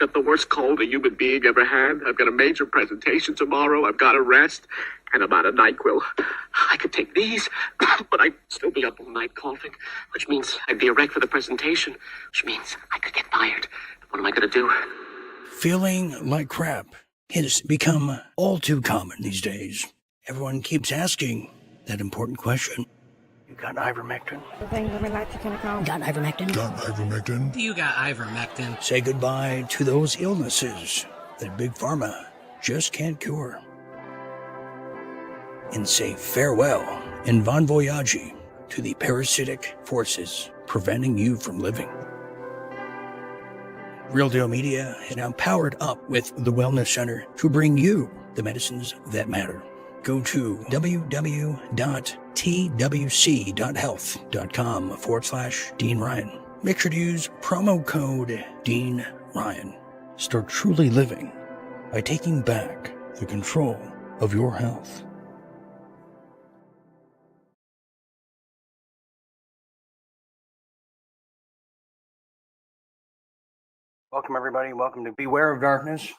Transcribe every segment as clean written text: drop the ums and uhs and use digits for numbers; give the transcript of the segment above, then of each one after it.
Got the worst cold a human being ever had. I've got a major presentation tomorrow. I've got to rest. And I'm out of NyQuil. I could take these, but I'd still be up all night coughing, which means I'd be a wreck for the presentation, which means I could get fired. What am I going to do? Feeling like crap has become all too common these days. Everyone keeps asking that important question. You got ivermectin? Got ivermectin? Got ivermectin? You got ivermectin. Say goodbye to those illnesses that Big Pharma just can't cure. And say farewell and bon voyage to the parasitic forces preventing you from living. Real Deal Media is now powered up with the Wellness Center to bring you the medicines that matter. Go to www.twc.health.com/Dean Ryan. Make sure to use promo code Dean Ryan. Start truly living by taking back the control of your health. Welcome, everybody. Welcome to Beware of Darkness.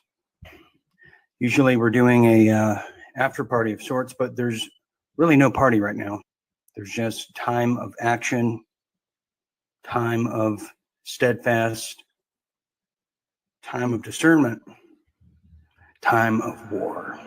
Usually we're doing a after party of sorts, but there's really no party right now. There's just time of action, time of steadfast, time of discernment, time of war.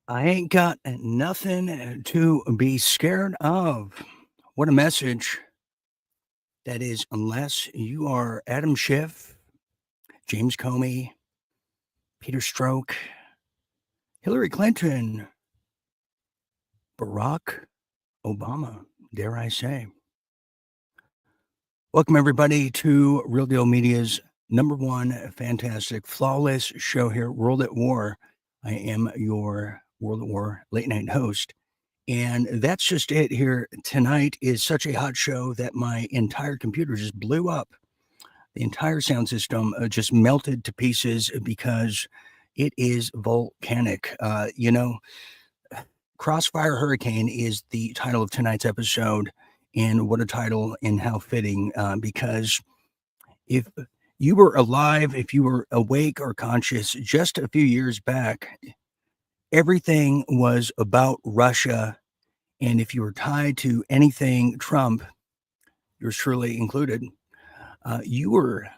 I ain't got nothing to be scared of. What a message that is, unless you are Adam Schiff, James Comey, Peter Strzok, Hillary Clinton, Barack Obama, dare I say. Welcome, everybody, to Real Deal Media's #1 fantastic, flawless show here, World at War. I am your World at War late night host. And that's just it here. Tonight is such a hot show that my entire computer just blew up. The entire sound system just melted to pieces because It is volcanic. Crossfire Hurricane is the title of tonight's episode. And what a title and how fitting, because if you were alive, if you were awake or conscious just a few years back, everything was about Russia. And if you were tied to anything Trump, yours truly included, you were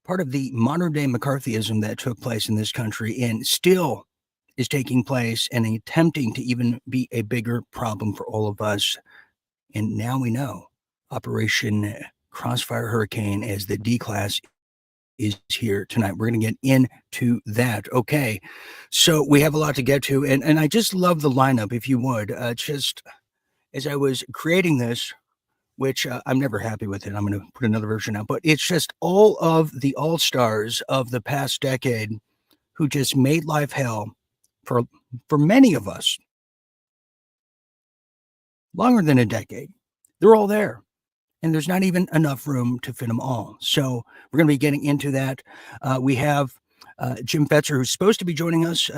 part of the modern day McCarthyism that took place in this country and still is taking place and attempting to even be a bigger problem for all of us. And now we know Operation Crossfire Hurricane as the Declass is here tonight. We're going to get into that. Okay. So we have a lot to get to. And I just love the lineup, if you would. Just as I was creating this, which I'm never happy with it. I'm going to put another version out. But it's just all of the all-stars of the past decade who just made life hell for many of us. Longer than a decade. They're all there. And there's not even enough room to fit them all. So we're going to be getting into that. We have Jim Fetzer, who's supposed to be joining us.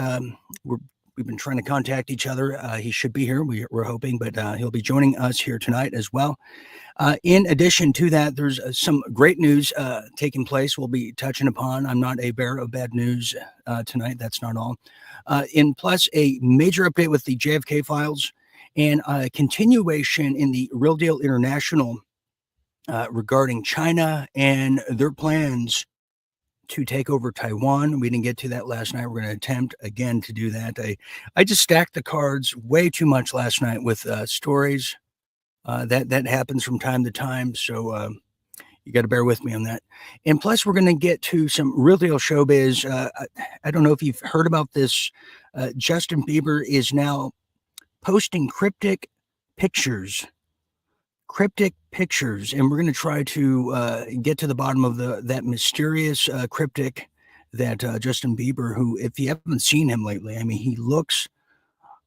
We've been trying to contact each other. He should be here. We're hoping, but he'll be joining us here tonight as well. In addition to that, there's some great news taking place we'll be touching upon. I'm not a bearer of bad news tonight. That's not all. And plus a major update with the JFK files and a continuation in the Real Deal International regarding China and their plans to take over Taiwan. We didn't get to that last night. We're going to attempt again to do that. I just stacked the cards way too much last night with stories. That happens from time to time. So you got to bear with me on that. And plus, we're going to get to some real deal showbiz. I don't know if you've heard about this. Justin Bieber is now posting cryptic pictures, and we're going to try to get to the bottom of that mysterious cryptic that Justin Bieber, who, if you haven't seen him lately, I mean, he looks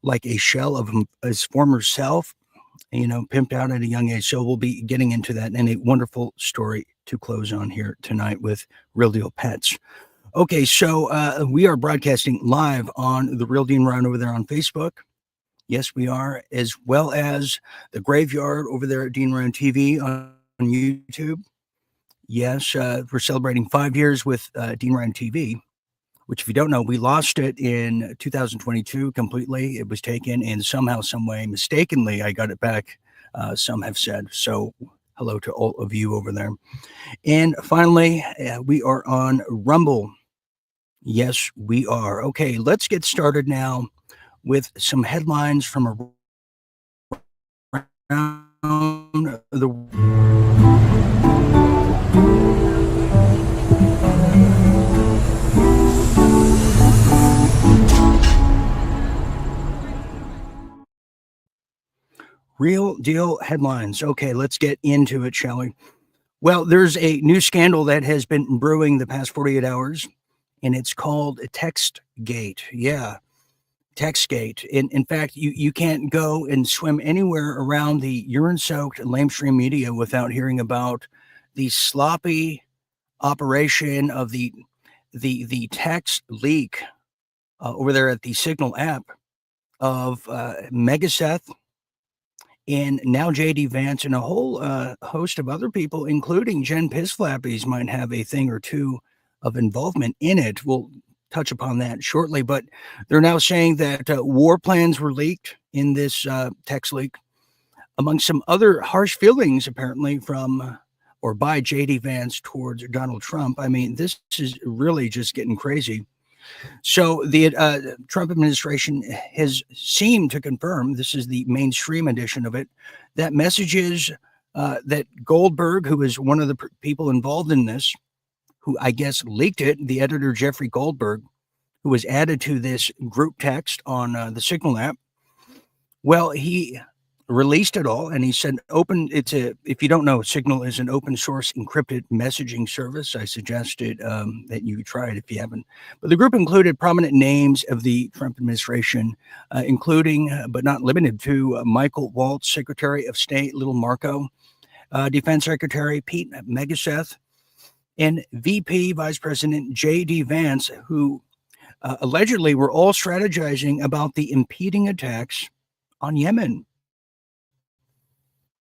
like a shell of his former self, pimped out at a young age. So we'll be getting into that and a wonderful story to close on here tonight with Real Deal Pets. Okay, so we are broadcasting live on the Real Dean Run over there on Facebook. Yes, we are, as well as the Graveyard over there at Dean Ryan TV on YouTube. Yes, we're celebrating 5 years with Dean Ryan TV, which, if you don't know, we lost it in 2022 completely. It was taken, and somehow, some way, mistakenly, I got it back, some have said. So hello to all of you over there. And finally, we are on Rumble. Yes, we are. Okay, let's get started now with some headlines from around the Real Deal headlines. Okay, let's get into it, shall we? Well, there's a new scandal that has been brewing the past 48 hours, and it's called TextGate. Yeah. TextGate. In fact, you can't go and swim anywhere around the urine-soaked lamestream media without hearing about the sloppy operation of the text leak over there at the Signal app of Megaseth and now J.D. Vance and a whole host of other people, including Jen Pisflappies, might have a thing or two of involvement in it. We'll touch upon that shortly, but they're now saying that war plans were leaked in this text leak, among some other harsh feelings apparently from or by J.D. Vance towards Donald Trump. I mean, this is really just getting crazy. So the Trump administration has seemed to confirm, this is the mainstream edition of it, that messages that Goldberg, who is one of the people involved in this, who I guess leaked it, the editor Jeffrey Goldberg, who was added to this group text on the Signal app. Well, he released it all, and he said, if you don't know, Signal is an open source encrypted messaging service. I suggested that you try it if you haven't. But the group included prominent names of the Trump administration, including, but not limited to, Michael Waltz, Secretary of State, Little Marco, Defense Secretary Pete Megaseth, and VP Vice President J.D. Vance, who allegedly were all strategizing about the impeding attacks on Yemen.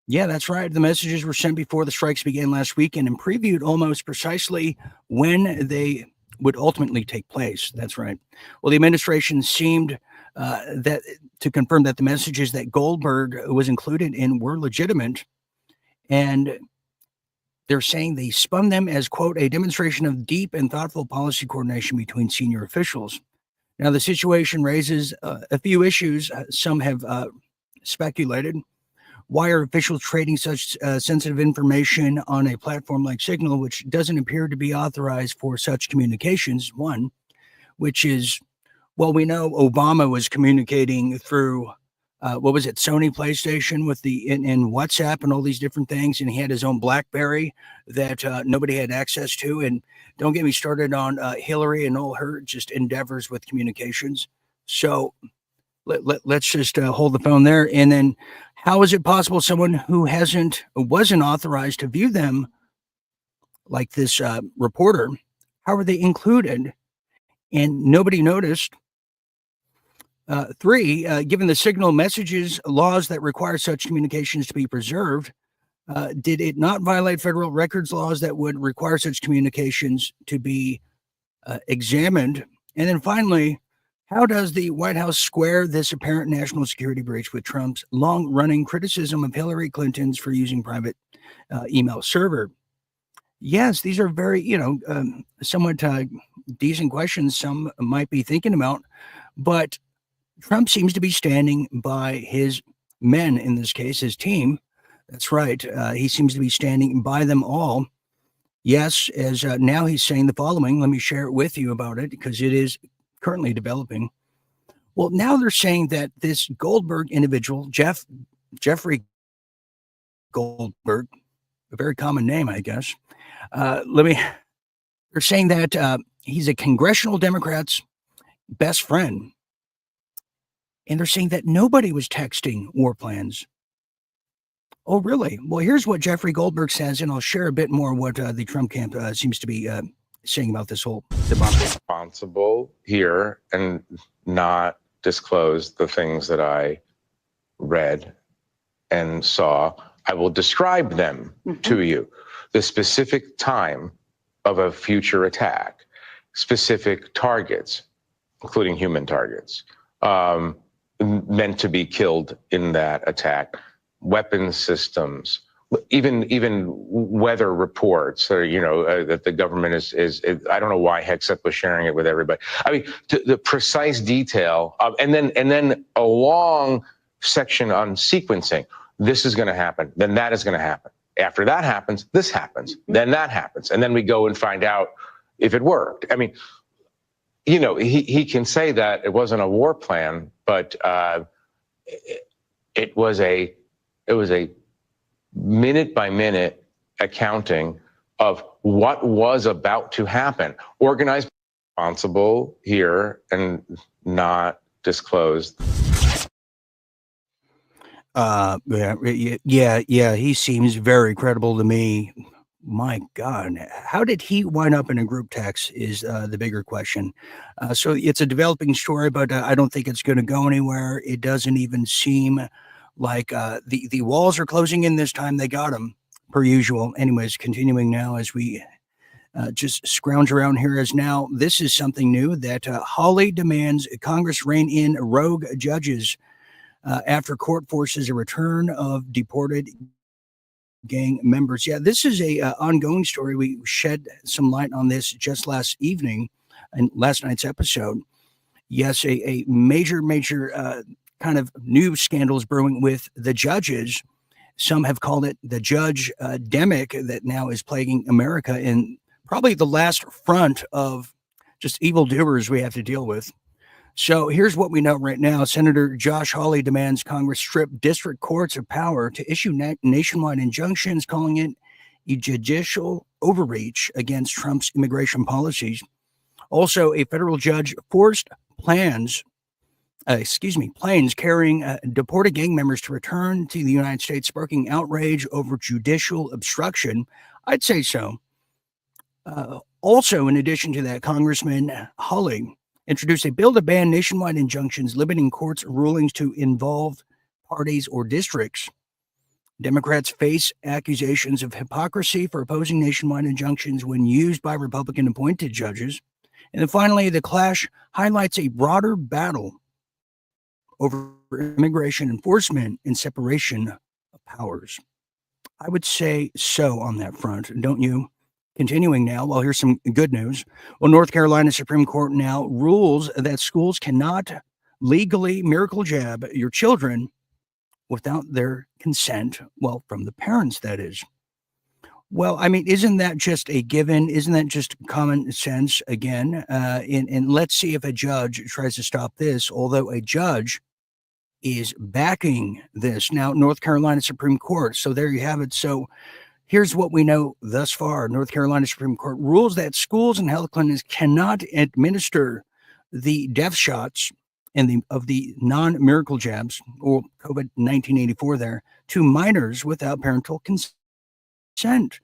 Yeah, that's right. The messages were sent before the strikes began last weekend and previewed almost precisely when they would ultimately take place. That's right. Well, the administration seemed that to confirm that the messages that Goldberg was included in were legitimate, and they're saying they spun them as, quote, a demonstration of deep and thoughtful policy coordination between senior officials. Now, the situation raises a few issues. Some have speculated. Why are officials trading such sensitive information on a platform like Signal, which doesn't appear to be authorized for such communications? One, which is, well, we know Obama was communicating through, Sony PlayStation with in WhatsApp and all these different things, and he had his own BlackBerry that nobody had access to. And don't get me started on Hillary and all her just endeavors with communications. So let's just hold the phone there. And then how is it possible someone who wasn't authorized to view them, like this reporter, how are they included and nobody noticed? Three, given the Signal messages laws that require such communications to be preserved, did it not violate federal records laws that would require such communications to be examined? And then finally, how does the White House square this apparent national security breach with Trump's long-running criticism of Hillary Clinton's for using private email server? Yes, these are very, somewhat decent questions some might be thinking about, but Trump seems to be standing by his men, in this case, his team. That's right. He seems to be standing by them all. Yes, as now he's saying the following. Let me share it with you about it because it is currently developing. Well, now they're saying that this Goldberg individual, Jeffrey Goldberg, a very common name, I guess. They're saying that he's a congressional Democrat's best friend. And they're saying that nobody was texting war plans. Oh, really? Well, here's what Jeffrey Goldberg says, and I'll share a bit more what the Trump camp seems to be saying about this whole debacle. Responsible here and not disclose the things that I read and saw. I will describe them to you. The specific time of a future attack, specific targets, including human targets, meant to be killed in that attack, weapon systems, even weather reports, or, that the government is I don't know why Hexet was sharing it with everybody. I mean, the precise detail of, and then a long section on sequencing. This is going to happen. Then that is going to happen. After that happens, this happens. Then that happens. And then we go and find out if it worked. I mean, he can say that it wasn't a war plan, but it was a minute by minute accounting of what was about to happen. Organized, responsible here, and not disclosed. Yeah. He seems very credible to me. My God, how did he wind up in a group text is the bigger question. So it's a developing story, but I don't think it's going to go anywhere. It doesn't even seem like the walls are closing in this time. They got them per usual. Anyways, continuing now as we just scrounge around here, as now this is something new that Hawley demands Congress rein in rogue judges after court forces a return of deported gang members. Yeah, this is a ongoing story. We shed some light on this just last evening in last night's episode. Yes, a major kind of news scandals brewing with the judges. Some have called it the judge demic that now is plaguing America, and probably the last front of just evildoers we have to deal with. So here's what we know right now. Senator Josh Hawley demands Congress strip district courts of power to issue nationwide injunctions, calling it a judicial overreach against Trump's immigration policies. Also, a federal judge forced planes carrying deported gang members to return to the United States, sparking outrage over judicial obstruction. I'd say so. Also, in addition to that, Congressman Hawley introduced a bill to ban nationwide injunctions limiting courts' rulings to involved parties or districts. Democrats face accusations of hypocrisy for opposing nationwide injunctions when used by Republican-appointed judges. And then finally, the clash highlights a broader battle over immigration enforcement and separation of powers. I would say so on that front, don't you? Continuing now, well, here's some good news. Well, North Carolina Supreme Court now rules that schools cannot legally miracle jab your children without their consent. Well, from the parents, that is. Well, I mean, isn't that just a given? Isn't that just common sense again? And let's see if a judge tries to stop this, although a judge is backing this. Now, North Carolina Supreme Court. So there you have it. So here's what we know thus far. North Carolina Supreme Court rules that schools and health clinics cannot administer the death shots of the non-miracle jabs, or COVID-1984 there, to minors without parental consent.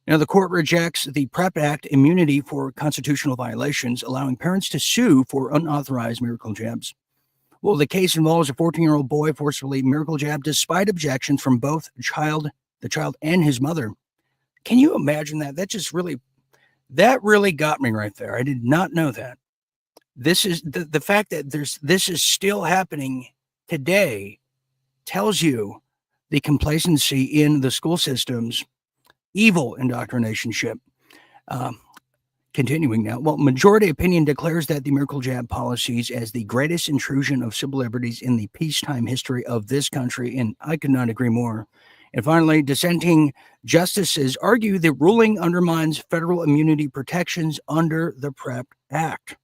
Now, the court rejects the PrEP Act immunity for constitutional violations, allowing parents to sue for unauthorized miracle jabs. Well, the case involves a 14-year-old boy forcibly miracle jabbed despite objections from both the child and his mother. Can you imagine that? That really got me right there. I did not know that. This is the fact that this is still happening today tells you the complacency in the school systems, evil indoctrinationship. Continuing now, well, majority opinion declares that the miracle jab policies as the greatest intrusion of civil liberties in the peacetime history of this country, and I could not agree more. And finally, dissenting justices argue the ruling undermines federal immunity protections under the PrEP Act.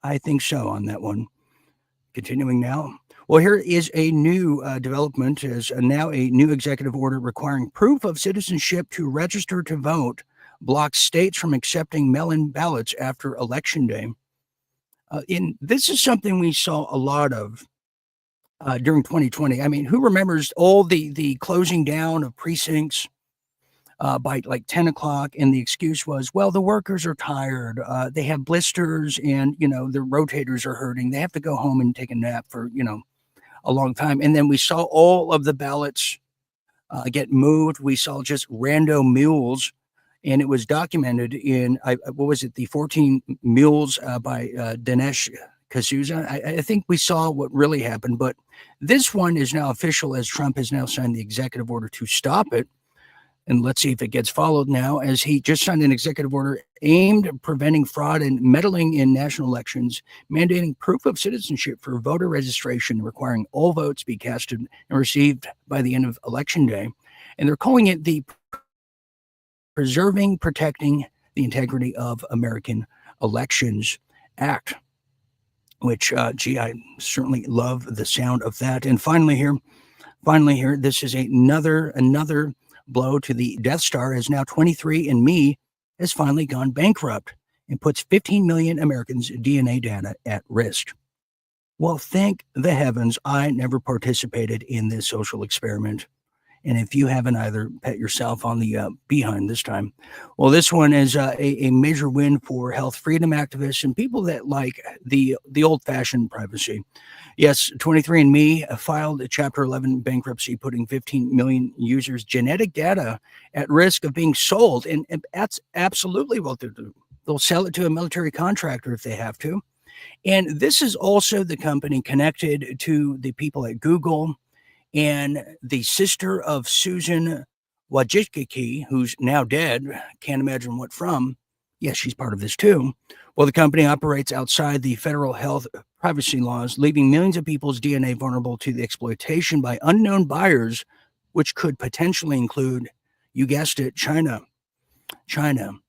I think so on that one. Continuing now. Well, here is a new development, as now a new executive order requiring proof of citizenship to register to vote blocks states from accepting mail-in ballots after Election Day. This is something we saw a lot of during 2020. I mean, who remembers all the closing down of precincts by like 10 o'clock? And the excuse was, well, the workers are tired. They have blisters and, their rotators are hurting. They have to go home and take a nap for, a long time. And then we saw all of the ballots get moved. We saw just rando mules. And it was documented in, the 14 Mules by Dinesh D'Souza. I think we saw what really happened, but this one is now official as Trump has now signed the executive order to stop it. And let's see if it gets followed now, as he just signed an executive order aimed at preventing fraud and meddling in national elections, mandating proof of citizenship for voter registration, requiring all votes be casted and received by the end of Election Day. And they're calling it the Protecting the Integrity of American Elections Act, which, I certainly love the sound of that. And finally here, this is another blow to the Death Star, as now 23andMe has finally gone bankrupt and puts 15 million Americans' DNA data at risk. Well, thank the heavens I never participated in this social experiment. And if you haven't either, pat yourself on the behind this time. Well, this one is a major win for health freedom activists and people that like the old-fashioned privacy. Yes, 23andMe filed a Chapter 11 bankruptcy, putting 15 million users' genetic data at risk of being sold. And that's absolutely what they'll do. They'll sell it to a military contractor if they have to. And this is also the company connected to the people at Google, and the sister of Susan Wojcicki, who's now dead, can't imagine what from. Yes, she's part of this too. Well, the company operates outside the federal health privacy laws, leaving millions of people's DNA vulnerable to the exploitation by unknown buyers, which could potentially include, you guessed it, China. Can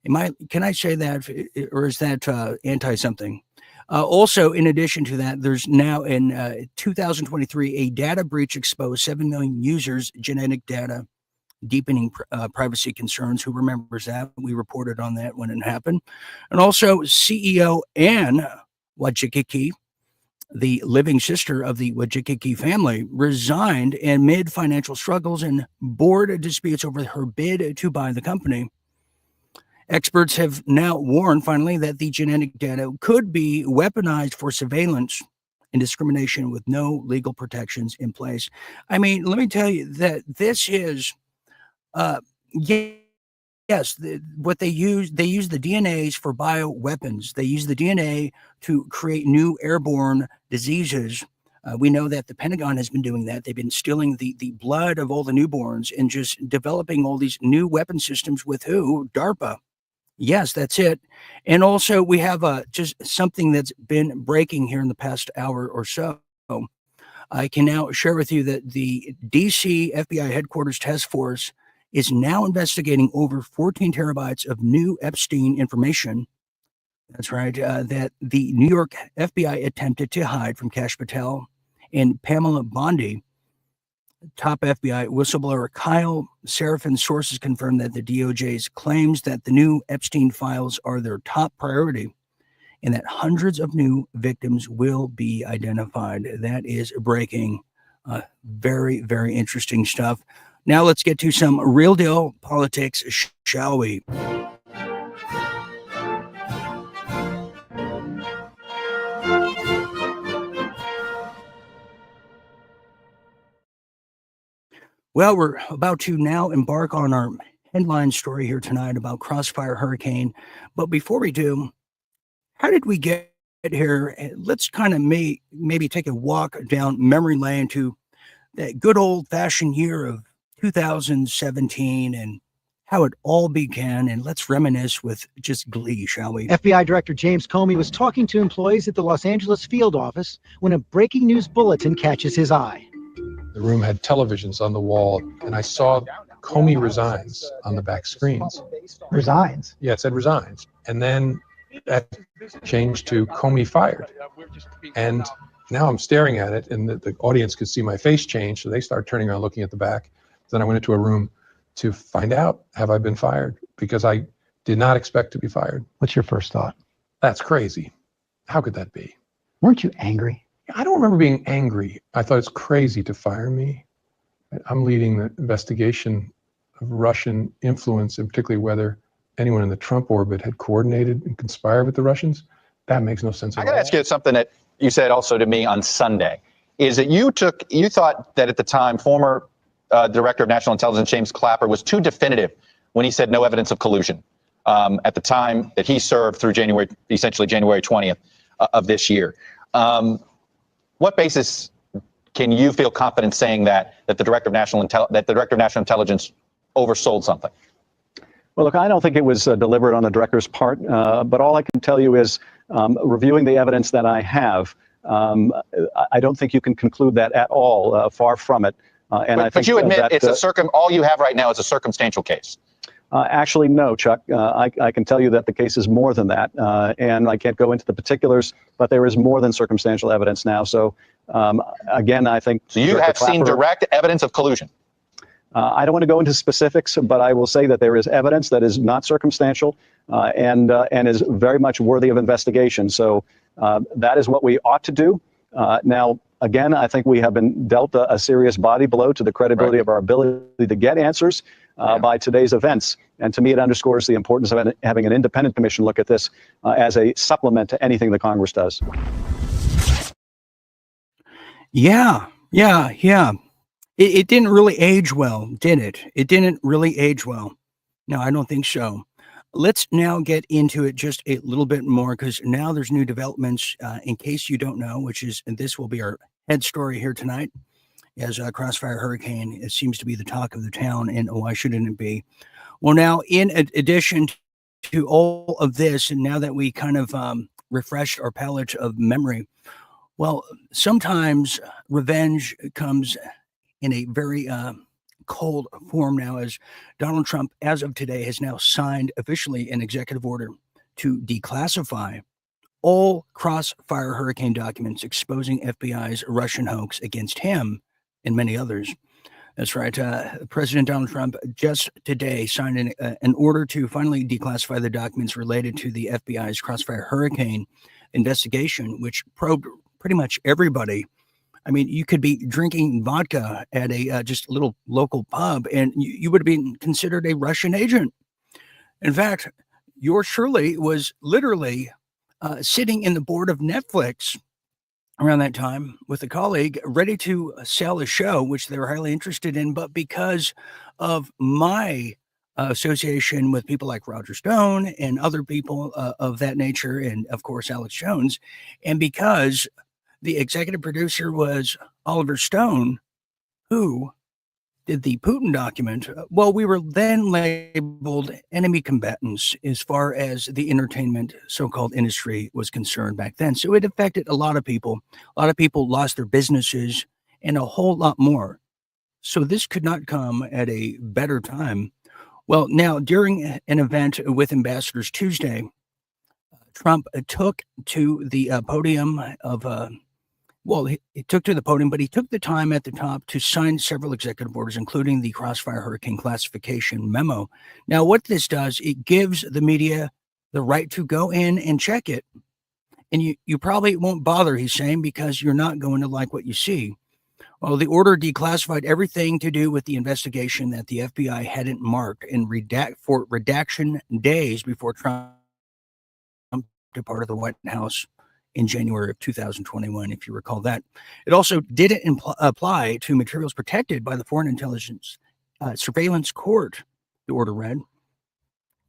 I say that, or is that anti-something? Also, in addition to that, there's now in 2023, a data breach exposed 7 million users' genetic data, deepening privacy concerns. Who remembers that? We reported on that when it happened. And also, CEO Anne Wojcicki, the living sister of the Wojcicki family, resigned amid financial struggles and board disputes over her bid to buy the company. Experts have now warned finally that the genetic data could be weaponized for surveillance and discrimination with no legal protections in place. I mean, let me tell you that this is, uh, yes, what they use the DNAs for bioweapons. They use the DNA to create new airborne diseases. We know that the Pentagon has been doing that. They've been stealing the blood of all the newborns and just developing all these new weapon systems with who? DARPA. Yes, that's it. And also, we have just something that's been breaking here in the past hour or so. I can now share with you that the DC FBI headquarters task force is now investigating over 14 terabytes of new Epstein information. That's right, that the New York FBI attempted to hide from Kash Patel and Pamela Bondi. Top FBI whistleblower Kyle Serafin's sources confirmed that the DOJ's claims that the new Epstein files are their top priority and that hundreds of new victims will be identified. That is breaking. Very, very interesting stuff. Now let's get to some real deal politics, shall we? Well, we're about to now embark on our headline story here tonight about Crossfire Hurricane. But before we do, how did we get here? Let's kind of maybe take a walk down memory lane to that good old-fashioned year of 2017 and how it all began. And let's reminisce with just glee, shall we? FBI Director James Comey was talking to employees at the Los Angeles field office when a breaking news bulletin catches his eye. The room had televisions on the wall, and I saw Comey resigns on the back screens. Resigns? Yeah, it said resigns. And then that changed to Comey fired. And now I'm staring at it, and the audience could see my face change, so they start turning around looking at the back. Then I went into a room to find out, have I been fired? Because I did not expect to be fired. What's your first thought? That's crazy. How could that be? Weren't you angry? I don't remember being angry. I thought it's crazy to fire me. I'm leading the investigation of Russian influence, and particularly whether anyone in the Trump orbit had coordinated and conspired with the Russians. That makes no sense at all. I got to ask you something that you said also to me on Sunday. Is that you thought that at the time, former Director of National Intelligence James Clapper was too definitive when he said no evidence of collusion at the time that he served through essentially January 20th of this year. What basis can you feel confident saying that the Director of National Intelligence oversold something? Well, look, I don't think it was deliberate on the director's part, but all I can tell you is reviewing the evidence that I have, I don't think you can conclude that at all. Far from it. But you admit all you have right now is a circumstantial case. Actually, no, Chuck. I can tell you that the case is more than that, and I can't go into the particulars, but there is more than circumstantial evidence now. So, again, I think... So you have seen direct evidence of collusion? I don't want to go into specifics, but I will say that there is evidence that is not circumstantial and is very much worthy of investigation. So that is what we ought to do. Now, again, I think we have been dealt a serious body blow to the credibility of our ability to get answers by today's events. And to me, it underscores the importance of having an independent commission look at this as a supplement to anything the Congress does. Yeah. It didn't really age well, did it? It didn't really age well. No, I don't think so. Let's now get into it just a little bit more, because now there's new developments, in case you don't know, and this will be our head story here tonight, as Crossfire Hurricane, it seems to be the talk of the town, and why shouldn't it be? Well, now, in addition to all of this, and now that we kind of refreshed our palette of memory, well, sometimes revenge comes in a very cold form now, as Donald Trump, as of today, has now signed officially an executive order to declassify all Crossfire Hurricane documents exposing FBI's Russian hoax against him and many others. That's right. President Donald Trump just today signed an order to finally declassify the documents related to the FBI's Crossfire Hurricane investigation, which probed pretty much everybody. I mean, you could be drinking vodka at a just little local pub, and you would have been considered a Russian agent. In fact, yours truly was literally sitting in the board of Netflix around that time with a colleague, ready to sell a show, which they were highly interested in. But because of my association with people like Roger Stone and other people of that nature, and of course, Alex Jones, and because the executive producer was Oliver Stone, who did the Putin document, well, we were then labeled enemy combatants as far as the entertainment so-called industry was concerned back then. So it affected a lot of people. A lot of people lost their businesses and a whole lot more. So this could not come at a better time. Well, now, during an event with Ambassadors Tuesday, Trump took to the podium of he took to the podium, but he took the time at the top to sign several executive orders, including the Crossfire hurricane classification memo. Now, what this does, it gives the media the right to go in and check it. And you probably won't bother, he's saying, because you're not going to like what you see. Well, the order declassified everything to do with the investigation that the FBI hadn't marked in redaction days before Trump departed the White House in January of 2021, if you recall that. It also didn't apply to materials protected by the Foreign Intelligence Surveillance Court, the order read.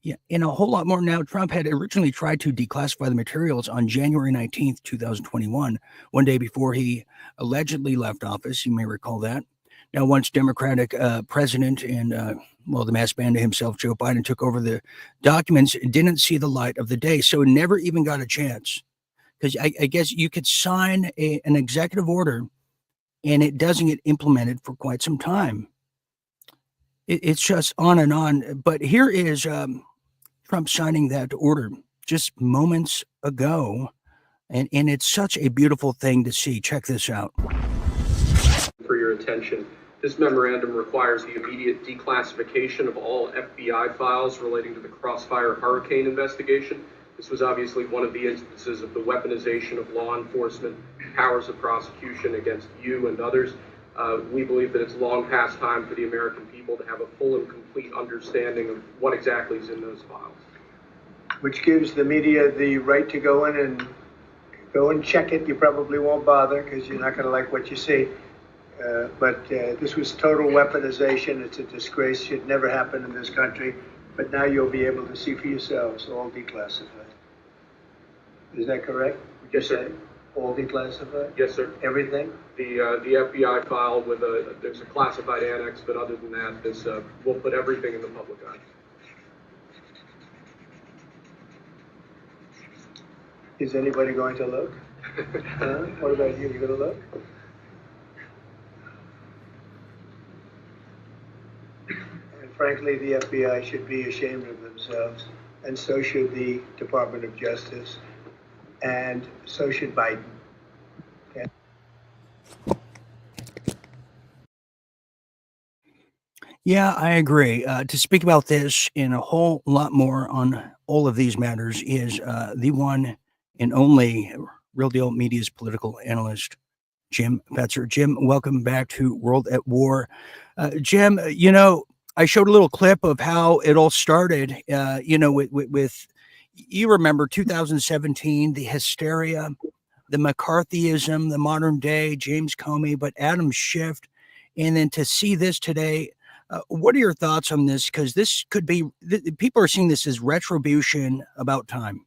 Yeah, and a whole lot more. Now, Trump had originally tried to declassify the materials on January 19th, 2021, one day before he allegedly left office. You may recall that. Now, once Democratic president and, the masked bandit himself, Joe Biden, took over the documents, it didn't see the light of the day. So it never even got a chance. Because I guess you could sign an executive order and it doesn't get implemented for quite some time. It's just on and on. But here is Trump signing that order just moments ago. And it's such a beautiful thing to see. Check this out. For your attention, this memorandum requires the immediate declassification of all FBI files relating to the Crossfire hurricane investigation. This was obviously one of the instances of the weaponization of law enforcement powers of prosecution against you and others. We believe that it's long past time for the American people to have a full and complete understanding of what exactly is in those files. Which gives the media the right to go and check it. You probably won't bother because you're not going to like what you see. But this was total weaponization. It's a disgrace. Should never happen in this country. But now you'll be able to see for yourselves, all declassified. Is that correct? Yes, sir. All declassified? Yes, sir. Everything? The FBI file with there's a classified annex, but other than that, this we'll put everything in the public eye. Is anybody going to look? What about you? You going to look? Frankly, the FBI should be ashamed of themselves, and so should the Department of Justice, and so should Biden. Okay. Yeah, I agree. To speak about this and a whole lot more on all of these matters is the one and only Real Deal Media's political analyst, Jim Fetzer. Jim, welcome back to World at War. Jim, I showed a little clip of how it all started, with you remember 2017, the hysteria, the McCarthyism, the modern day, James Comey, but Adam Schiff. And then to see this today, what are your thoughts on this? Because this could be, people are seeing this as retribution about time.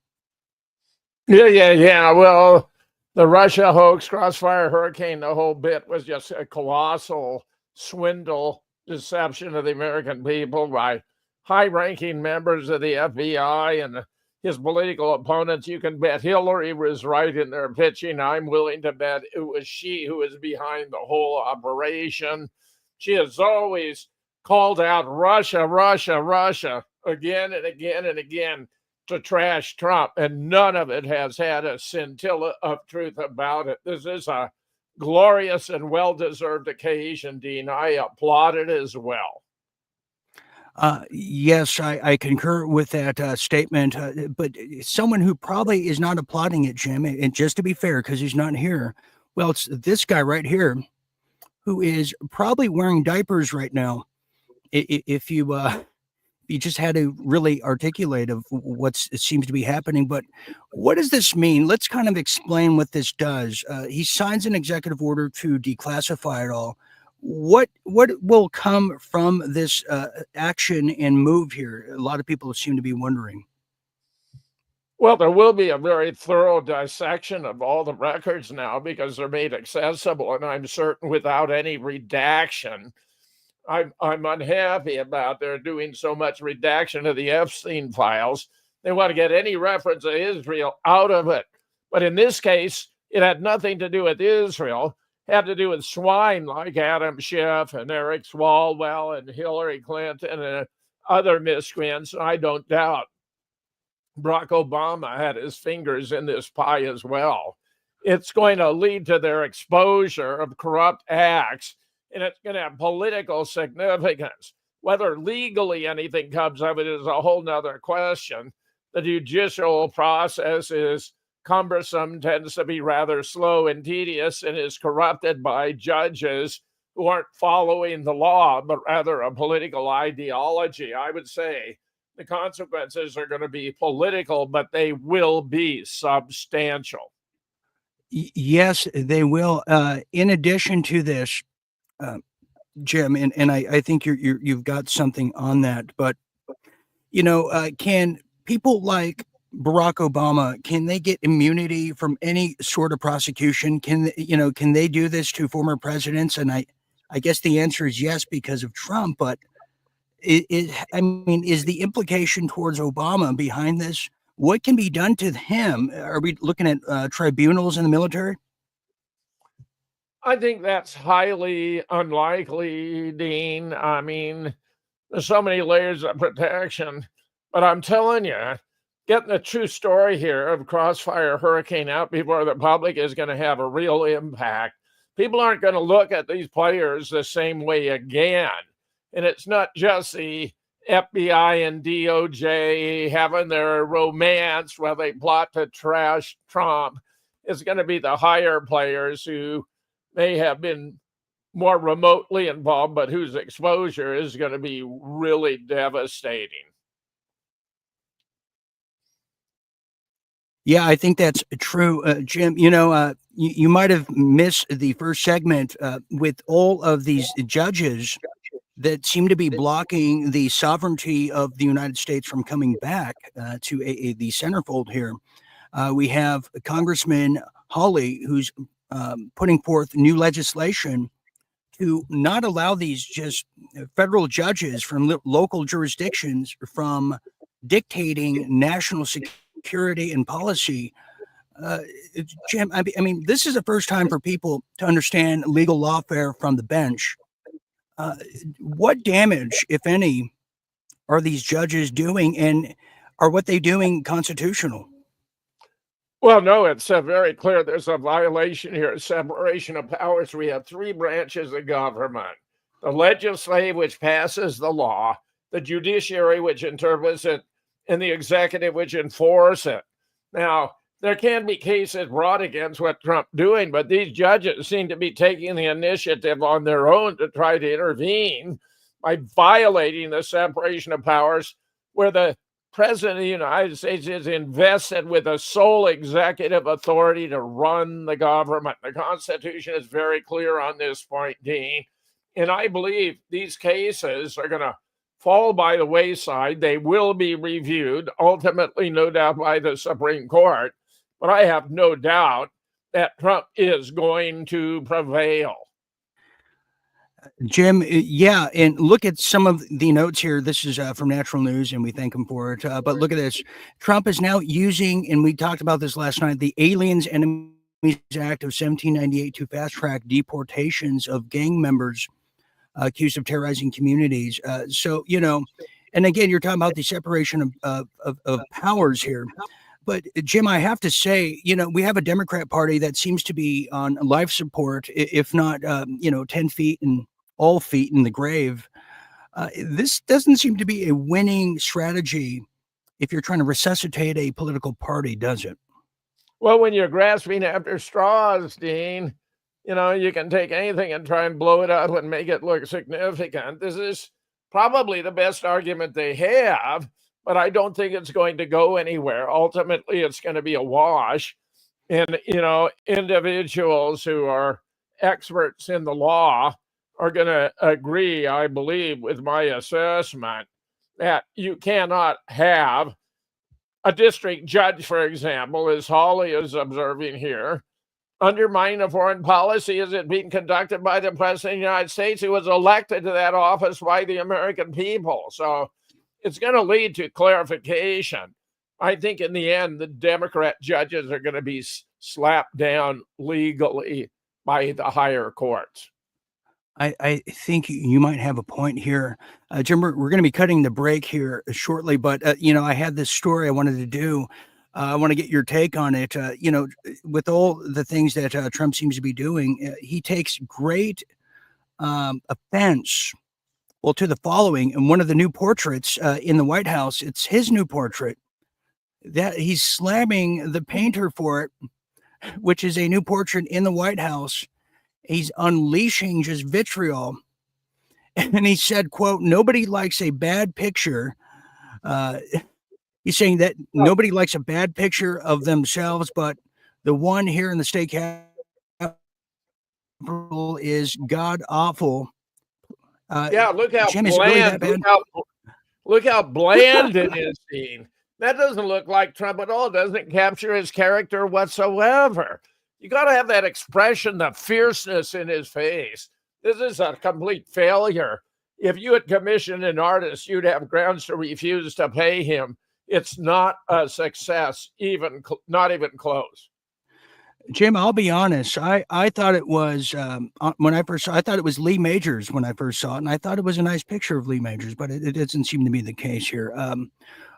Yeah. Well, the Russia hoax, Crossfire hurricane, the whole bit was just a colossal swindle, deception of the American people by high-ranking members of the FBI and his political opponents. You can bet Hillary was right in their pitching. I'm willing to bet it was she who was behind the whole operation. She has always called out Russia again and again and again to trash Trump, and none of it has had a scintilla of truth about it. This is a glorious and well-deserved occasion, Dean. I applaud it as well. Yes, I concur with that statement, but someone who probably is not applauding it, Jim, and just to be fair, because he's not here, well, it's this guy right here who is probably wearing diapers right now. If you you just had to really articulate of it seems to be happening. But what does this mean? Let's kind of explain what this does. He signs an executive order to declassify it all. What will come from this action and move here? A lot of people seem to be wondering. Well, there will be a very thorough dissection of all the records now because they're made accessible, and I'm certain without any redaction. I'm unhappy about their doing so much redaction of the Epstein files. They want to get any reference to Israel out of it. But in this case, it had nothing to do with Israel. It had to do with swine like Adam Schiff and Eric Swalwell and Hillary Clinton and other miscreants. I don't doubt Barack Obama had his fingers in this pie as well. It's going to lead to their exposure of corrupt acts, and it's going to have political significance. Whether legally anything comes of it is a whole nother question. The judicial process is cumbersome, tends to be rather slow and tedious, and is corrupted by judges who aren't following the law, but rather a political ideology. I would say the consequences are going to be political, but they will be substantial. Yes, they will. In addition to this, Jim, and I think you've got something on that. But can people like Barack Obama, can they get immunity from any sort of prosecution? Can they do this to former presidents? And I guess the answer is yes because of Trump. But is the implication towards Obama behind this? What can be done to him? Are we looking at tribunals in the military? I think that's highly unlikely, Dean. I mean, there's so many layers of protection. But I'm telling you, getting the true story here of Crossfire Hurricane out before the public is going to have a real impact. People aren't going to look at these players the same way again. And it's not just the FBI and DOJ having their romance while they plot to trash Trump. It's going to be the higher players who may have been more remotely involved, but whose exposure is going to be really devastating. Yeah, I think that's true, Jim. You might have missed the first segment with all of these judges that seem to be blocking the sovereignty of the United States from coming back to the centerfold here. We have Congressman Hawley, who's putting forth new legislation to not allow these just federal judges from local jurisdictions from dictating national security and policy. Jim, I mean, this is the first time for people to understand legal lawfare from the bench. What damage, if any, are these judges doing, and are what they doing constitutional? Well, no, it's very clear there's a violation here, separation of powers. We have three branches of government: the legislative, which passes the law, the judiciary, which interprets it, and the executive, which enforces it. Now, there can be cases brought against what Trump's doing, but these judges seem to be taking the initiative on their own to try to intervene by violating the separation of powers, where the President of the United States is invested with the sole executive authority to run the government. The Constitution is very clear on this point, Dean. And I believe these cases are going to fall by the wayside. They will be reviewed, ultimately, no doubt, by the Supreme Court. But I have no doubt that Trump is going to prevail. Jim, yeah, and look at some of the notes here. This is from Natural News, and we thank him for it. But look at this. Trump is now using, and we talked about this last night, the Aliens Enemies Act of 1798 to fast-track deportations of gang members accused of terrorizing communities. And again, you're talking about the separation of powers here. But Jim, I have to say, we have a Democrat Party that seems to be on life support, if not, 10 feet and all feet in the grave. This doesn't seem to be a winning strategy if you're trying to resuscitate a political party, does it? Well, when you're grasping after straws, Dean, you can take anything and try and blow it up and make it look significant. This is probably the best argument they have, but I don't think it's going to go anywhere. Ultimately, it's going to be a wash. And, individuals who are experts in the law are going to agree, I believe, with my assessment that you cannot have a district judge, for example, as Holly is observing here, undermine a foreign policy as it being conducted by the President of the United States, who was elected to that office by the American people. So it's going to lead to clarification. I think in the end, the Democrat judges are going to be slapped down legally by the higher courts. I think you might have a point here. Jim, we're going to be cutting the break here shortly, but, I had this story I wanted to do. I want to get your take on it. With all the things that Trump seems to be doing, he takes great offense, to the following. And one of the new portraits in the White House, it's his new portrait, that he's slamming the painter for it, which is a new portrait in the White House. He's unleashing just vitriol. And he said, quote, nobody likes a bad picture. He's saying that nobody likes a bad picture of themselves, but the one here in the state capitol is god awful. Look how Jim, bland. Look how bland it is seen. That doesn't look like Trump at all. It doesn't capture his character whatsoever. You got to have that expression, the fierceness in his face. This is a complete failure. If you had commissioned an artist, you'd have grounds to refuse to pay him. It's not a success, not even close. Jim, I'll be honest. I thought it was when I first saw. I thought it was Lee Majors when I first saw it, and I thought it was a nice picture of Lee Majors, but it doesn't seem to be the case here.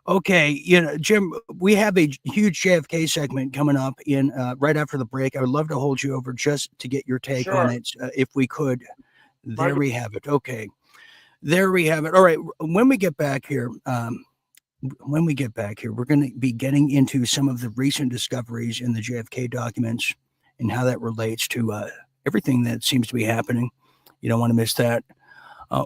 Okay, Jim, we have a huge JFK segment coming up in right after the break. I would love to hold you over just to get your take on it, if we could. There we have it. Okay, there we have it. All right, when we get back here, we're going to be getting into some of the recent discoveries in the JFK documents and how that relates to everything that seems to be happening. You don't want to miss that.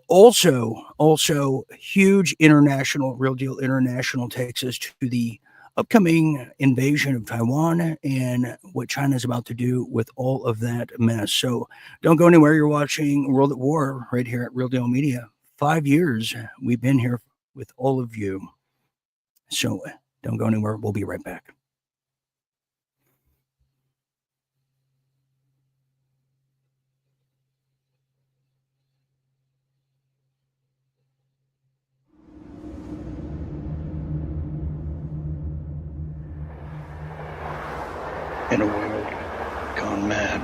Also, huge international, real deal international takes us to the upcoming invasion of Taiwan and what China's about to do with all of that mess. So don't go anywhere. You're watching World at War right here at Real Deal Media. 5 years we've been here with all of you. So don't go anywhere. We'll be right back. In a world gone mad,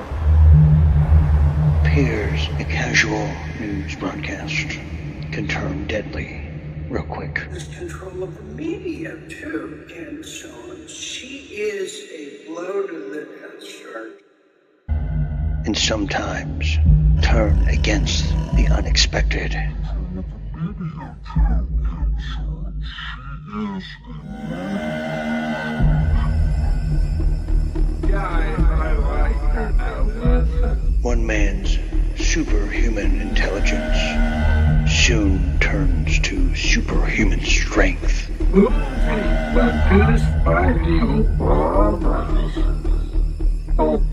appears a casual news broadcast can turn deadly real quick. This control of the media, too, and so on. She is a blow to the Death Star. And sometimes turn against the unexpected. One man's superhuman intelligence soon turns to superhuman strength.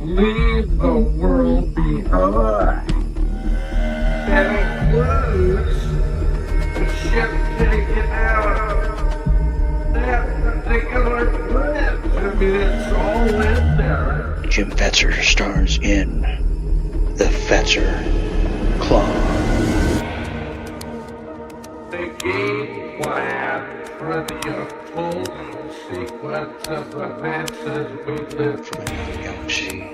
Leave the world behind. That includes the ship taken out. That particular bridge. I mean, it's all in there. Jim Fetzer stars in The Fetzer Claw. The game plan for the unfolding sequence of events as we live from another galaxy.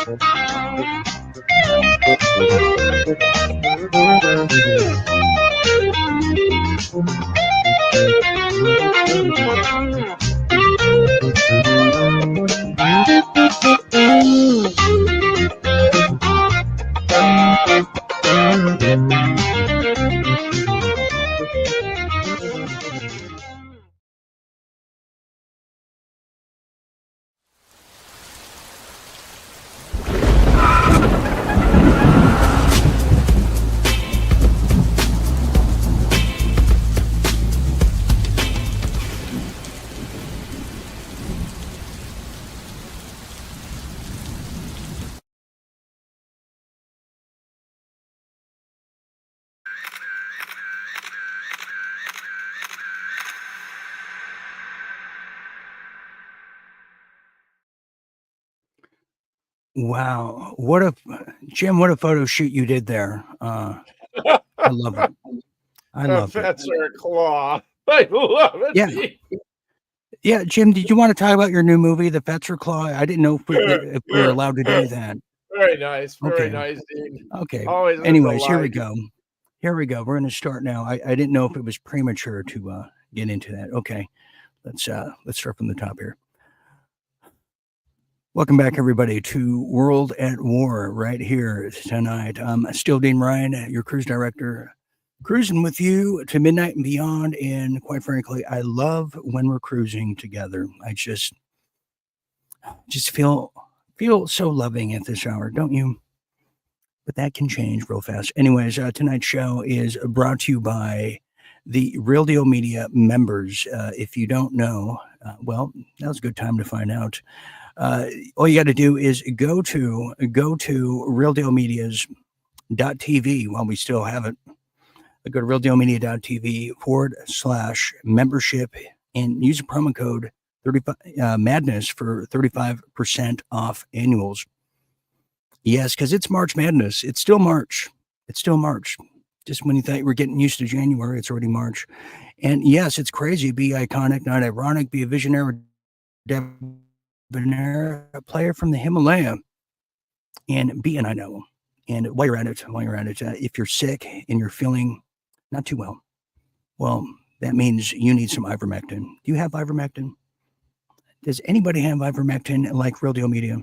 Wow. Jim, what a photo shoot you did there. I love it. I love it. Fetzer claw. I love it. Yeah. Yeah, Jim, did you want to talk about your new movie, The Fetzer Claw? I didn't know if we were allowed to do that. Very nice. Very Okay. nice, Dean. Okay. Always a Anyways, here we delight. go. Here we go. We're going to start now. I didn't know if it was premature to get into that. Okay. Let's start from the top here. Welcome back, everybody, to World at War right here tonight. I'm still Dean Ryan, your cruise director, cruising with you to midnight and beyond. And quite frankly, I love when we're cruising together. I just feel so loving at this hour, don't you? But that can change real fast. Anyways, tonight's show is brought to you by the Real Deal Media members. If you don't know, well, now's a good time to find out. All you got to do is go to realdealmedias.tv while we still have it. Go to realdealmedia.tv/membership and use a promo code 35 Madness for 35% off annuals. Yes, because it's March Madness. It's still March. It's still March. Just when you thought you were getting used to January, it's already March. And yes, it's crazy. Be iconic, not ironic. Be a visionary, debonair, a player from the Himalaya, and be an I know. And while you're at it, if you're sick and you're feeling not too well, that means you need some ivermectin. Do you have ivermectin? Does anybody have ivermectin like Real Deal Media?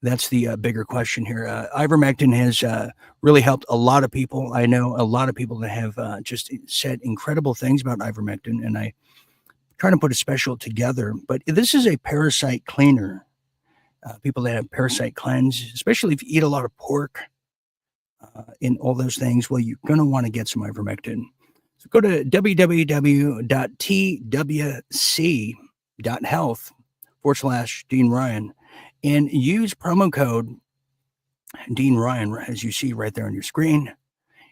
That's the bigger question here. Ivermectin has really helped a lot of people. I know a lot of people that have just said incredible things about ivermectin, and I try to put a special together. But this is a parasite cleaner. People that have parasite cleanse, especially if you eat a lot of pork and all those things, well, you're going to want to get some ivermectin. So go to www.twc.health/Dean Ryan and use promo code Dean Ryan, as you see right there on your screen.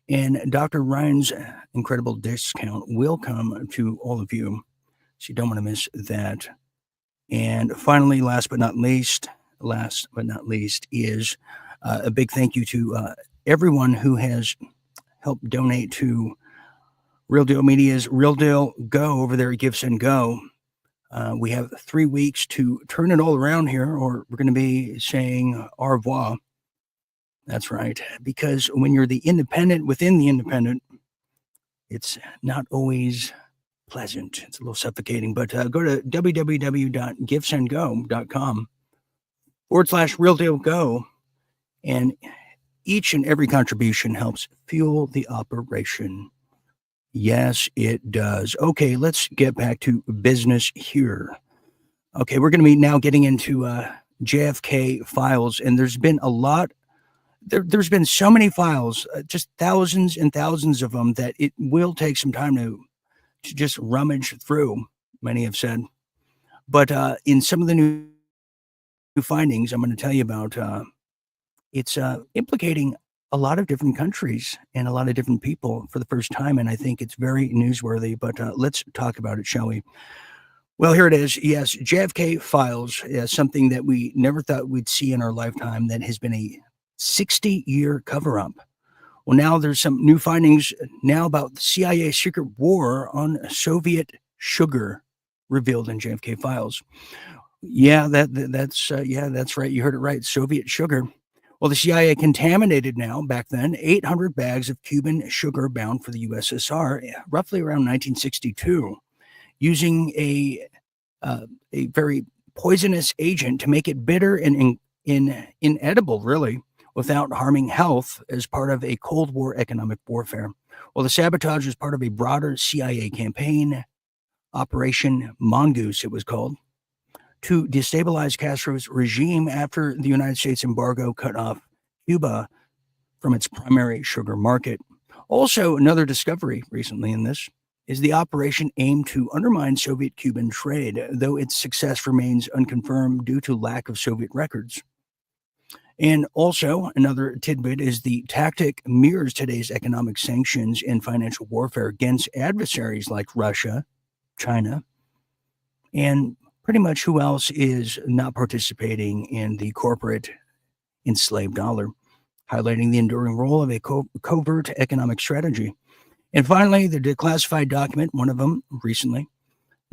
And Dr. Ryan's incredible discount will come to all of you. So you don't want to miss that. And finally, last but not least, is a big thank you to everyone who has helped donate to Real Deal Media's Real Deal Go over there at Gifts and Go. We have 3 weeks to turn it all around here, or we're going to be saying au revoir. That's right. Because when you're the independent within the independent, it's not always pleasant. It's a little suffocating. But go to www.giftsandgo.com/Real Deal Go. And each and every contribution helps fuel the operation. Yes, it does. Okay, let's get back to business here. Okay, we're going to be now getting into JFK files, and there's been a lot. There's been so many files, just thousands and thousands of them, that it will take some time to just rummage through, many have said. But in some of the new findings I'm going to tell you about, it's implicating a lot of different countries and a lot of different people for the first time, and I think it's very newsworthy. But let's talk about it, shall we? Well, here it is. Yes, JFK Files is something that we never thought we'd see in our lifetime, that has been a 60-year cover-up. Well, now there's some new findings now about the CIA secret war on Soviet sugar revealed in JFK Files. Yeah, that's right. You heard it right. Soviet sugar. Well, the CIA contaminated now, back then, 800 bags of Cuban sugar bound for the USSR, roughly around 1962, using a very poisonous agent to make it bitter and inedible, really, without harming health as part of a Cold War economic warfare. Well, the sabotage was part of a broader CIA campaign, Operation Mongoose, it was called, to destabilize Castro's regime after the United States embargo cut off Cuba from its primary sugar market. Also, another discovery recently in this is the operation aimed to undermine Soviet-Cuban trade, though its success remains unconfirmed due to lack of Soviet records. And also, another tidbit is the tactic mirrors today's economic sanctions and financial warfare against adversaries like Russia, China, and pretty much who else is not participating in the corporate enslaved dollar, highlighting the enduring role of a covert economic strategy. And finally, the declassified document, one of them recently,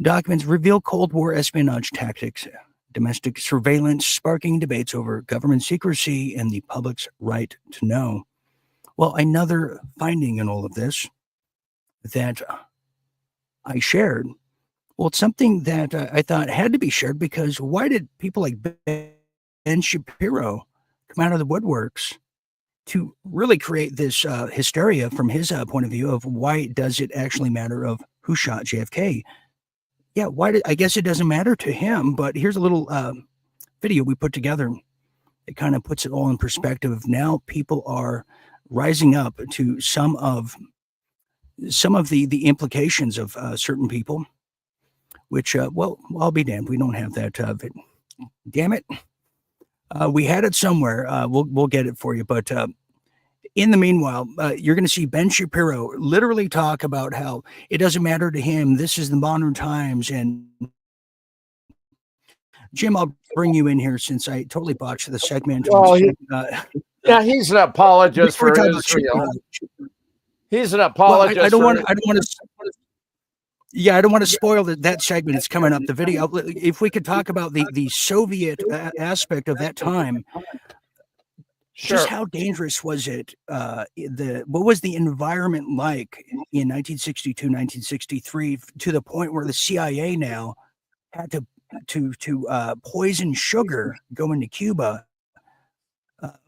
documents reveal Cold War espionage tactics, domestic surveillance, sparking debates over government secrecy and the public's right to know. Well, another finding in all of this that I shared, well, it's something that I thought had to be shared, because why did people like Ben Shapiro come out of the woodworks to really create this hysteria from his point of view of why does it actually matter of who shot JFK? Yeah, I guess it doesn't matter to him, but here's a little video we put together. It kind of puts it all in perspective. Now people are rising up to some of the implications of certain people, which, well, I'll be damned. We don't have that. Damn it. We had it somewhere. We'll get it for you. But in the meanwhile, you're going to see Ben Shapiro literally talk about how it doesn't matter to him. This is the modern times. And Jim, I'll bring you in here since I totally botched the segment. Well, he's an apologist for Israel. He's an apologist. I don't want to. Yeah, I don't want to spoil that segment. It's coming up. The video. If we could talk about the Soviet aspect of that time. Sure. Just how dangerous was it? What was the environment like in 1962, 1963, to the point where the CIA now had to poison sugar going to Cuba?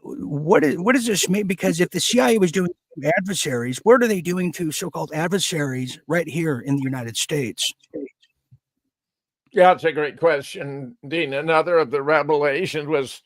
What does this mean? Because if the CIA was doing adversaries, what are they doing to so-called adversaries right here in the United States? Yeah, it's a great question, Dean. Another of the revelations was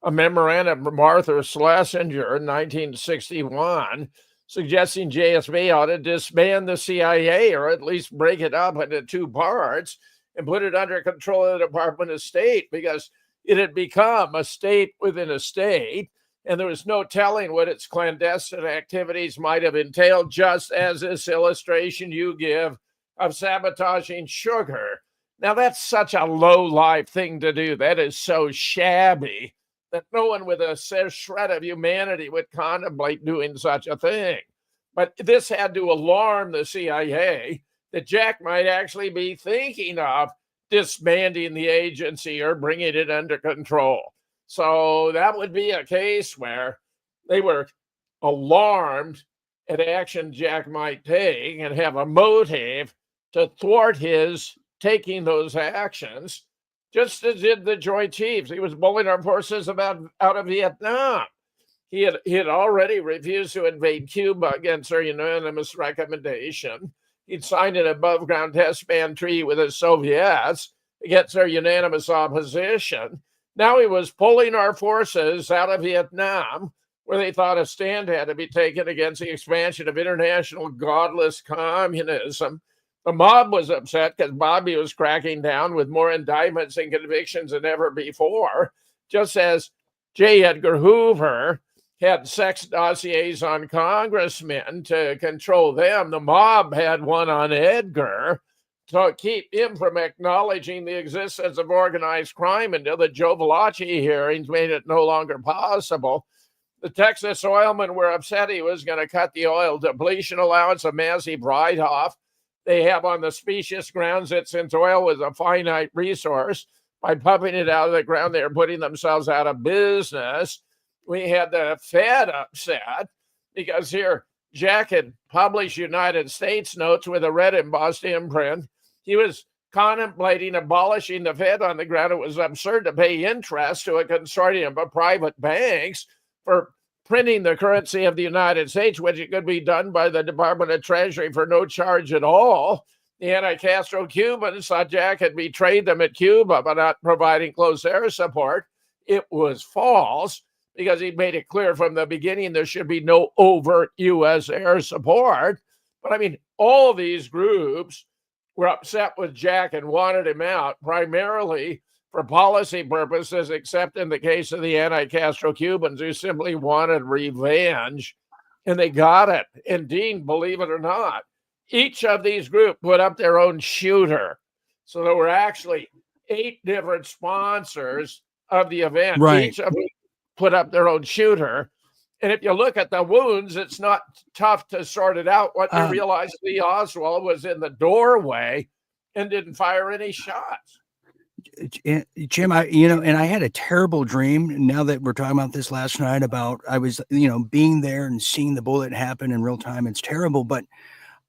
a memorandum from Arthur Schlesinger in 1961 suggesting JSB ought to disband the CIA, or at least break it up into two parts and put it under control of the Department of State, because it had become a state within a state, and there was no telling what its clandestine activities might have entailed, just as this illustration you give of sabotaging sugar. Now, that's such a low-life thing to do. That is so shabby that no one with a shred of humanity would contemplate doing such a thing. But this had to alarm the CIA that Jack might actually be thinking of disbanding the agency or bringing it under control. So that would be a case where they were alarmed at action Jack might take and have a motive to thwart his taking those actions, just as did the Joint Chiefs. He was bullying our forces out of Vietnam. He had already refused to invade Cuba against their unanimous recommendation. He'd signed an above-ground test ban treaty with the Soviets against their unanimous opposition. Now he was pulling our forces out of Vietnam, where they thought a stand had to be taken against the expansion of international godless communism. The mob was upset because Bobby was cracking down with more indictments and convictions than ever before, just as J. Edgar Hoover had sex dossiers on congressmen to control them. The mob had one on Edgar to keep him from acknowledging the existence of organized crime until the Joe Valachi hearings made it no longer possible. The Texas oilmen were upset he was going to cut the oil depletion allowance, a massive write-off they have on the specious grounds that since oil was a finite resource, by pumping it out of the ground, they're putting themselves out of business. we had the Fed upset because here Jack had published United States notes with a red embossed imprint. He was contemplating abolishing the Fed on the ground it was absurd to pay interest to a consortium of private banks for printing the currency of the United States, which it could be done by the Department of Treasury for no charge at all. The anti-Castro Cubans thought Jack had betrayed them at Cuba by not providing close air support. It was false because he made it clear from the beginning there should be no overt U.S. air support. But I mean, all these groups were upset with Jack and wanted him out primarily for policy purposes, except in the case of the anti-Castro Cubans who simply wanted revenge, and they got it. And Dean, believe it or not, each of these groups put up their own shooter. So there were actually 8 different sponsors of the event. Right. Each of them put up their own shooter. And if you look at the wounds, it's not tough to sort it out. What you realize, Lee Oswald was in the doorway and didn't fire any shots. Jim, and I had a terrible dream. Now that we're talking about this last night about I was, being there and seeing the bullet happen in real time. It's terrible. But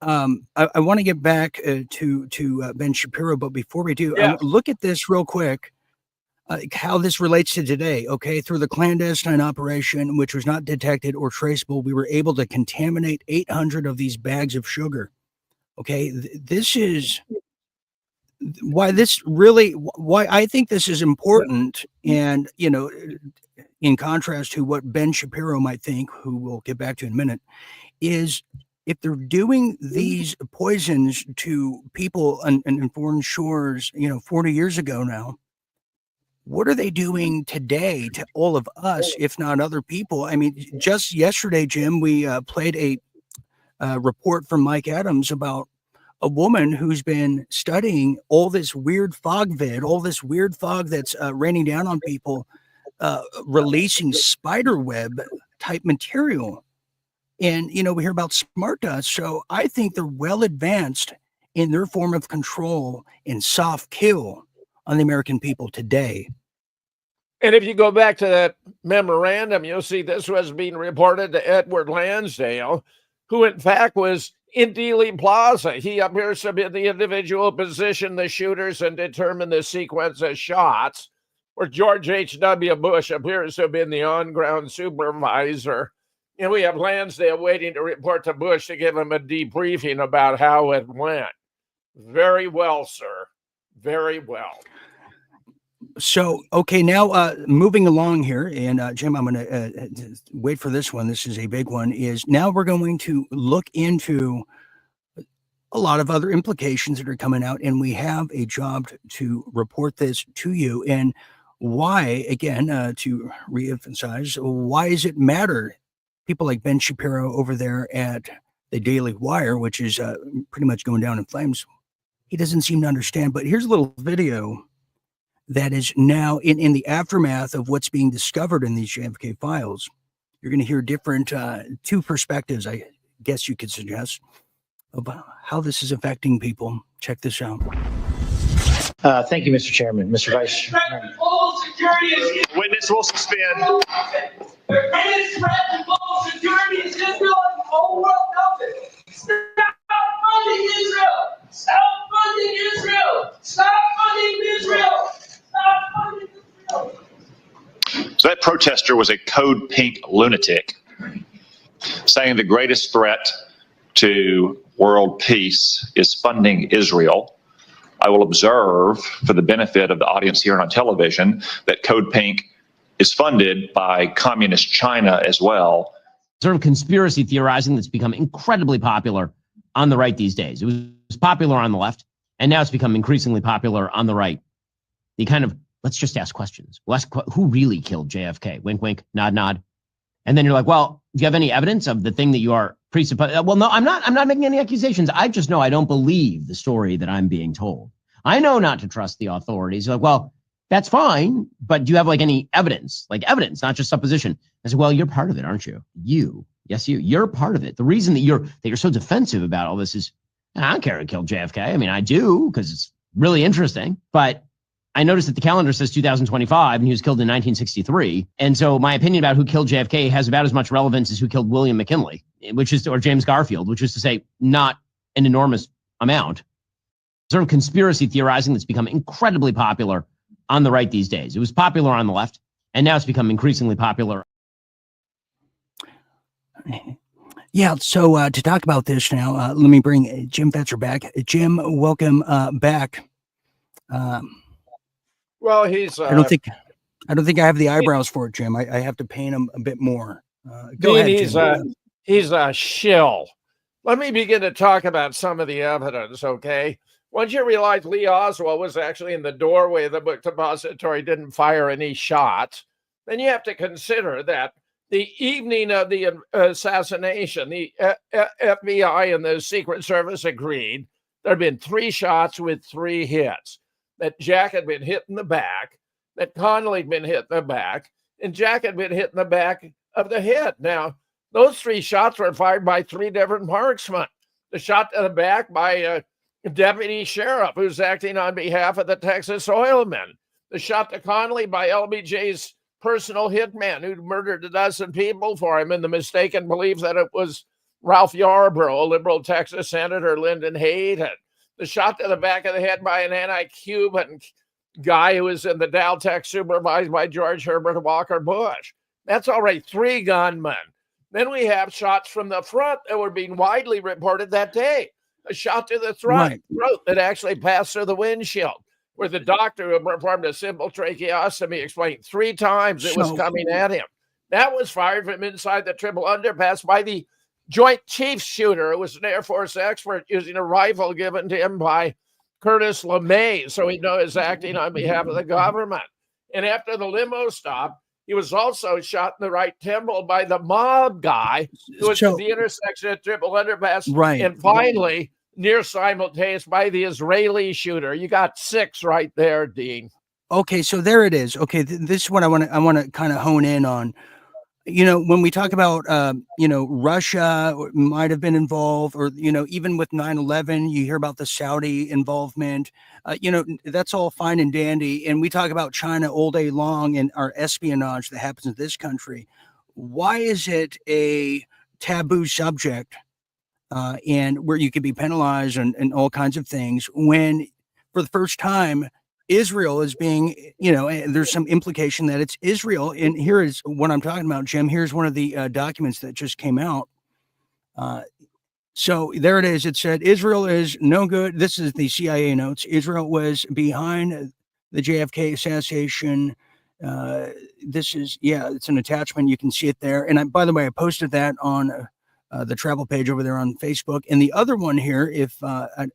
I want to get back to Ben Shapiro. But before we do, look at this real quick. How this relates to today, okay? Through the clandestine operation, which was not detected or traceable, we were able to contaminate 800 of these bags of sugar, okay? This is why I think this is important. And, in contrast to what Ben Shapiro might think, who we'll get back to in a minute, is if they're doing these poisons to people in foreign shores, 40 years ago now, what are they doing today to all of us, if not other people? I mean, just yesterday, Jim, we played a report from Mike Adams about a woman who's been studying all this weird fog that's raining down on people, releasing spider web type material. And, we hear about smart dust. So I think they're well advanced in their form of control and soft kill on the American people today. And if you go back to that memorandum, you'll see this was being reported to Edward Lansdale, who in fact was in Dealey Plaza. He appears to be the individual who positioned the shooters and determined the sequence of shots, where George H.W. Bush appears to have been the on-ground supervisor. And we have Lansdale waiting to report to Bush to give him a debriefing about how it went. Very well, sir. Very well. So, okay, now moving along here, and Jim, I'm going to wait for this one. This is a big one. Is now we're going to look into a lot of other implications that are coming out, and we have a job to report this to you. And why, again, to reemphasize, why does it matter? People like Ben Shapiro over there at the Daily Wire, which is pretty much going down in flames, he doesn't seem to understand. But here's a little video that is now in the aftermath of what's being discovered in these JFK files. You're going to hear different 2 perspectives, I guess you could suggest, about how this is affecting people. Check this out. Thank you, Mr. Chairman. Mr. Vice Chairman. Witness will suspend. The greatest threat to global security is Israel and the whole world knows it. Stop funding Israel! Stop funding Israel! Stop funding Israel! Stop funding Israel! So that protester was a code pink lunatic saying the greatest threat to world peace is funding Israel. I will observe, for the benefit of the audience here on television, that Code Pink is funded by communist China as well. Sort of conspiracy theorizing that's become incredibly popular on the right these days. It was popular on the left, and now it's become increasingly popular on the right. The kind of, let's just ask questions. Who really killed JFK? Wink, wink, nod, nod. And then you're like, well, do you have any evidence of the thing that you are presupposing? Well, no, I'm not making any accusations. I just know I don't believe the story that I'm being told. I know not to trust the authorities. You're like, well, that's fine, but do you have like any evidence? Like evidence, not just supposition. I said, well, you're part of it, aren't you? You're part of it. The reason that you're so defensive about all this is, I don't care who killed JFK. I mean, I do because it's really interesting, but I noticed that the calendar says 2025 and he was killed in 1963. And so my opinion about who killed JFK has about as much relevance as who killed William McKinley, or James Garfield, which is to say not an enormous amount. Sort of conspiracy theorizing that's become incredibly popular on the right these days. It was popular on the left, and now it's become increasingly popular. Yeah, so to talk about this now, let me bring Jim Fetzer back. Jim, welcome back. Well, he's. I don't think I have the eyebrows for it, Jim. I have to paint him a bit more. Go ahead, Jim. He's a shill. Let me begin to talk about some of the evidence, okay? Once you realize Lee Oswald was actually in the doorway of the book depository, didn't fire any shots, then you have to consider that the evening of the assassination, the FBI and the Secret Service agreed there had been 3 shots with 3 hits, that Jack had been hit in the back, that Connolly had been hit in the back, and Jack had been hit in the back of the head. Now, those 3 shots were fired by 3 different marksmen. The shot to the back by a deputy sheriff who's acting on behalf of the Texas oilmen. The shot to Connolly by LBJ's personal hitman who murdered a dozen people for him in the mistaken belief that it was Ralph Yarborough, a liberal Texas senator Lyndon hated. The shot to the back of the head by an anti-Cuban guy who was in the Daltech supervised by George Herbert Walker Bush. That's already 3 gunmen. Then we have shots from the front that were being widely reported that day. A shot to the throat that actually passed through the windshield, where the doctor who performed a simple tracheostomy explained 3 times it was coming at him. That was fired from inside the triple underpass by the Joint Chiefs shooter, who was an Air Force expert, using a rifle given to him by Curtis LeMay, so he knows he's acting on behalf of the government. And after the limo stop, he was also shot in the right temple by the mob guy who was at the intersection of triple underpass. Right. And finally, near simultaneous by the Israeli shooter. You got 6 right there, Dean. Okay, so there it is. Okay, this is what I want to kind of hone in on. You know, when we talk about, Russia might have been involved, or, even with 9/11, you hear about the Saudi involvement. That's all fine and dandy. And we talk about China all day long and our espionage that happens in this country. Why is it a taboo subject and where you could be penalized and all kinds of things when, for the first time, Israel is being, there's some implication that it's Israel. And here is what I'm talking about, Jim. Here's one of the documents that just came out. So there it is. It said Israel is no good. This is the CIA notes. Israel was behind the JFK assassination. It's an attachment. You can see it there. And by the way, I posted that on the travel page over there on Facebook. And the other one here, if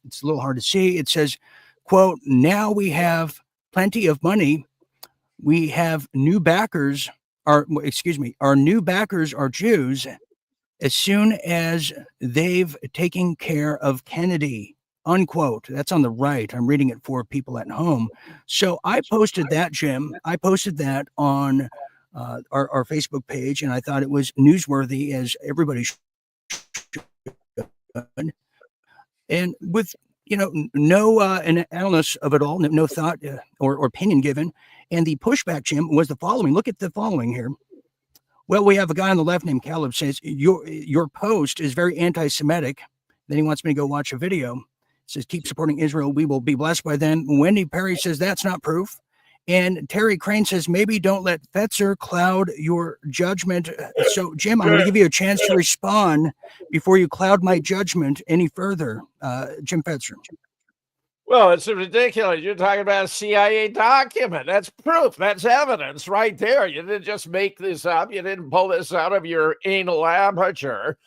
it's a little hard to see, it says, quote, now we have plenty of money. We have new backers. Our new backers are Jews. As soon as they've taken care of Kennedy, unquote. That's on the right. I'm reading it for people at home. So I posted that, Jim. I posted that on our Facebook page, and I thought it was newsworthy, as everybody should. And with no analysis of it all, no thought or opinion given. And the pushback, Jim, was the following. Look at the following here. Well, we have a guy on the left named Caleb says, your post is very anti-Semitic. Then he wants me to go watch a video. It says, keep supporting Israel. We will be blessed by them. Wendy Perry says, that's not proof. And Terry Crane says, maybe don't let Fetzer cloud your judgment. So, Jim, I'm going to give you a chance to respond before you cloud my judgment any further. Jim Fetzer. Well, it's ridiculous. You're talking about a CIA document. That's proof. That's evidence right there. You didn't just make this up. You didn't pull this out of your anal aperture.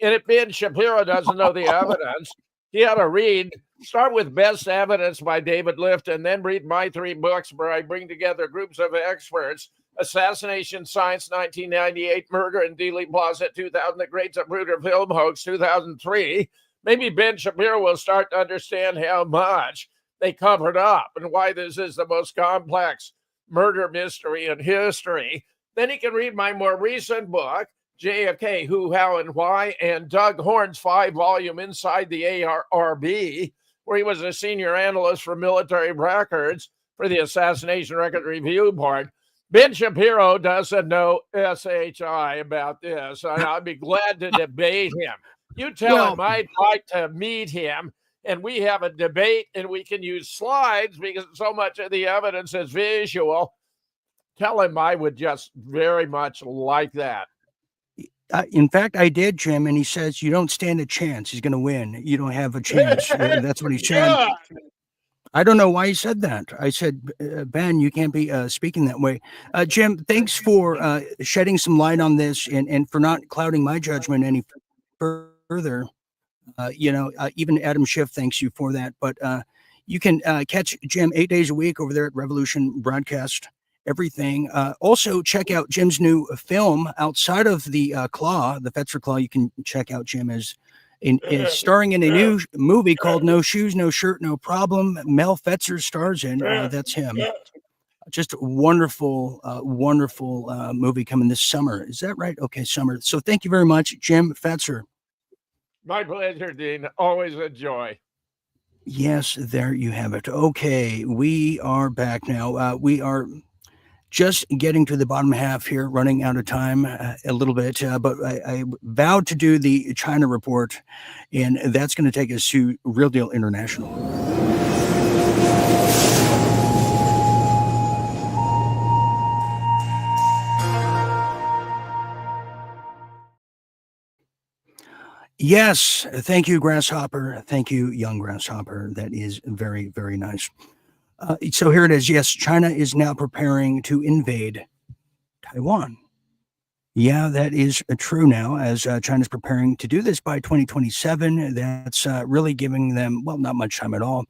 And if Ben Shapiro doesn't know the evidence, he ought to start with Best Evidence by David Lifton, then read my 3 books where I bring together groups of experts: Assassination Science, 1998, Murder in Dealey Plaza, 2000, The Great Zapruder Film Hoax, 2003. Maybe Ben Shapiro will start to understand how much they covered up and why this is the most complex murder mystery in history. Then he can read my more recent book, JFK, Who, How, and Why, and Doug Horn's 5-volume Inside the ARB, where he was a senior analyst for military records for the Assassination Record Review Board. Ben Shapiro doesn't know SHI about this, and I'd be glad to debate him. You tell him I'd like to meet him, and we have a debate, and we can use slides because so much of the evidence is visual. Tell him I would just very much like that. In fact, I did, Jim, and he says, you don't stand a chance. He's going to win. You don't have a chance. That's what he said. I don't know why he said that. I said, Ben, you can't be speaking that way. Jim, thanks for shedding some light on this and for not clouding my judgment any further. Even Adam Schiff thanks you for that. But you can catch Jim 8 days a week over there at Revolution Broadcast Everything. Also, check out Jim's new film outside of the Claw, the Fetzer Claw. You can check out Jim as starring in a new movie called No Shoes, No Shirt, No Problem. Mel Fetzer stars in. That's him. Just a wonderful, wonderful movie coming this summer. Is that right? Okay, summer. So thank you very much, Jim Fetzer. My pleasure, Dean. Always a joy. Yes, there you have it. Okay, we are back now. We are just getting to the bottom half here, running out of time a little bit, but I vowed to do the China report, and that's going to take us to Real Deal International. Yes, thank you, Grasshopper. Thank you, young Grasshopper. That is very, very nice. So here it is. Yes, China is now preparing to invade Taiwan. Yeah, that is true now, as China's preparing to do this by 2027. That's really giving them, well, not much time at all.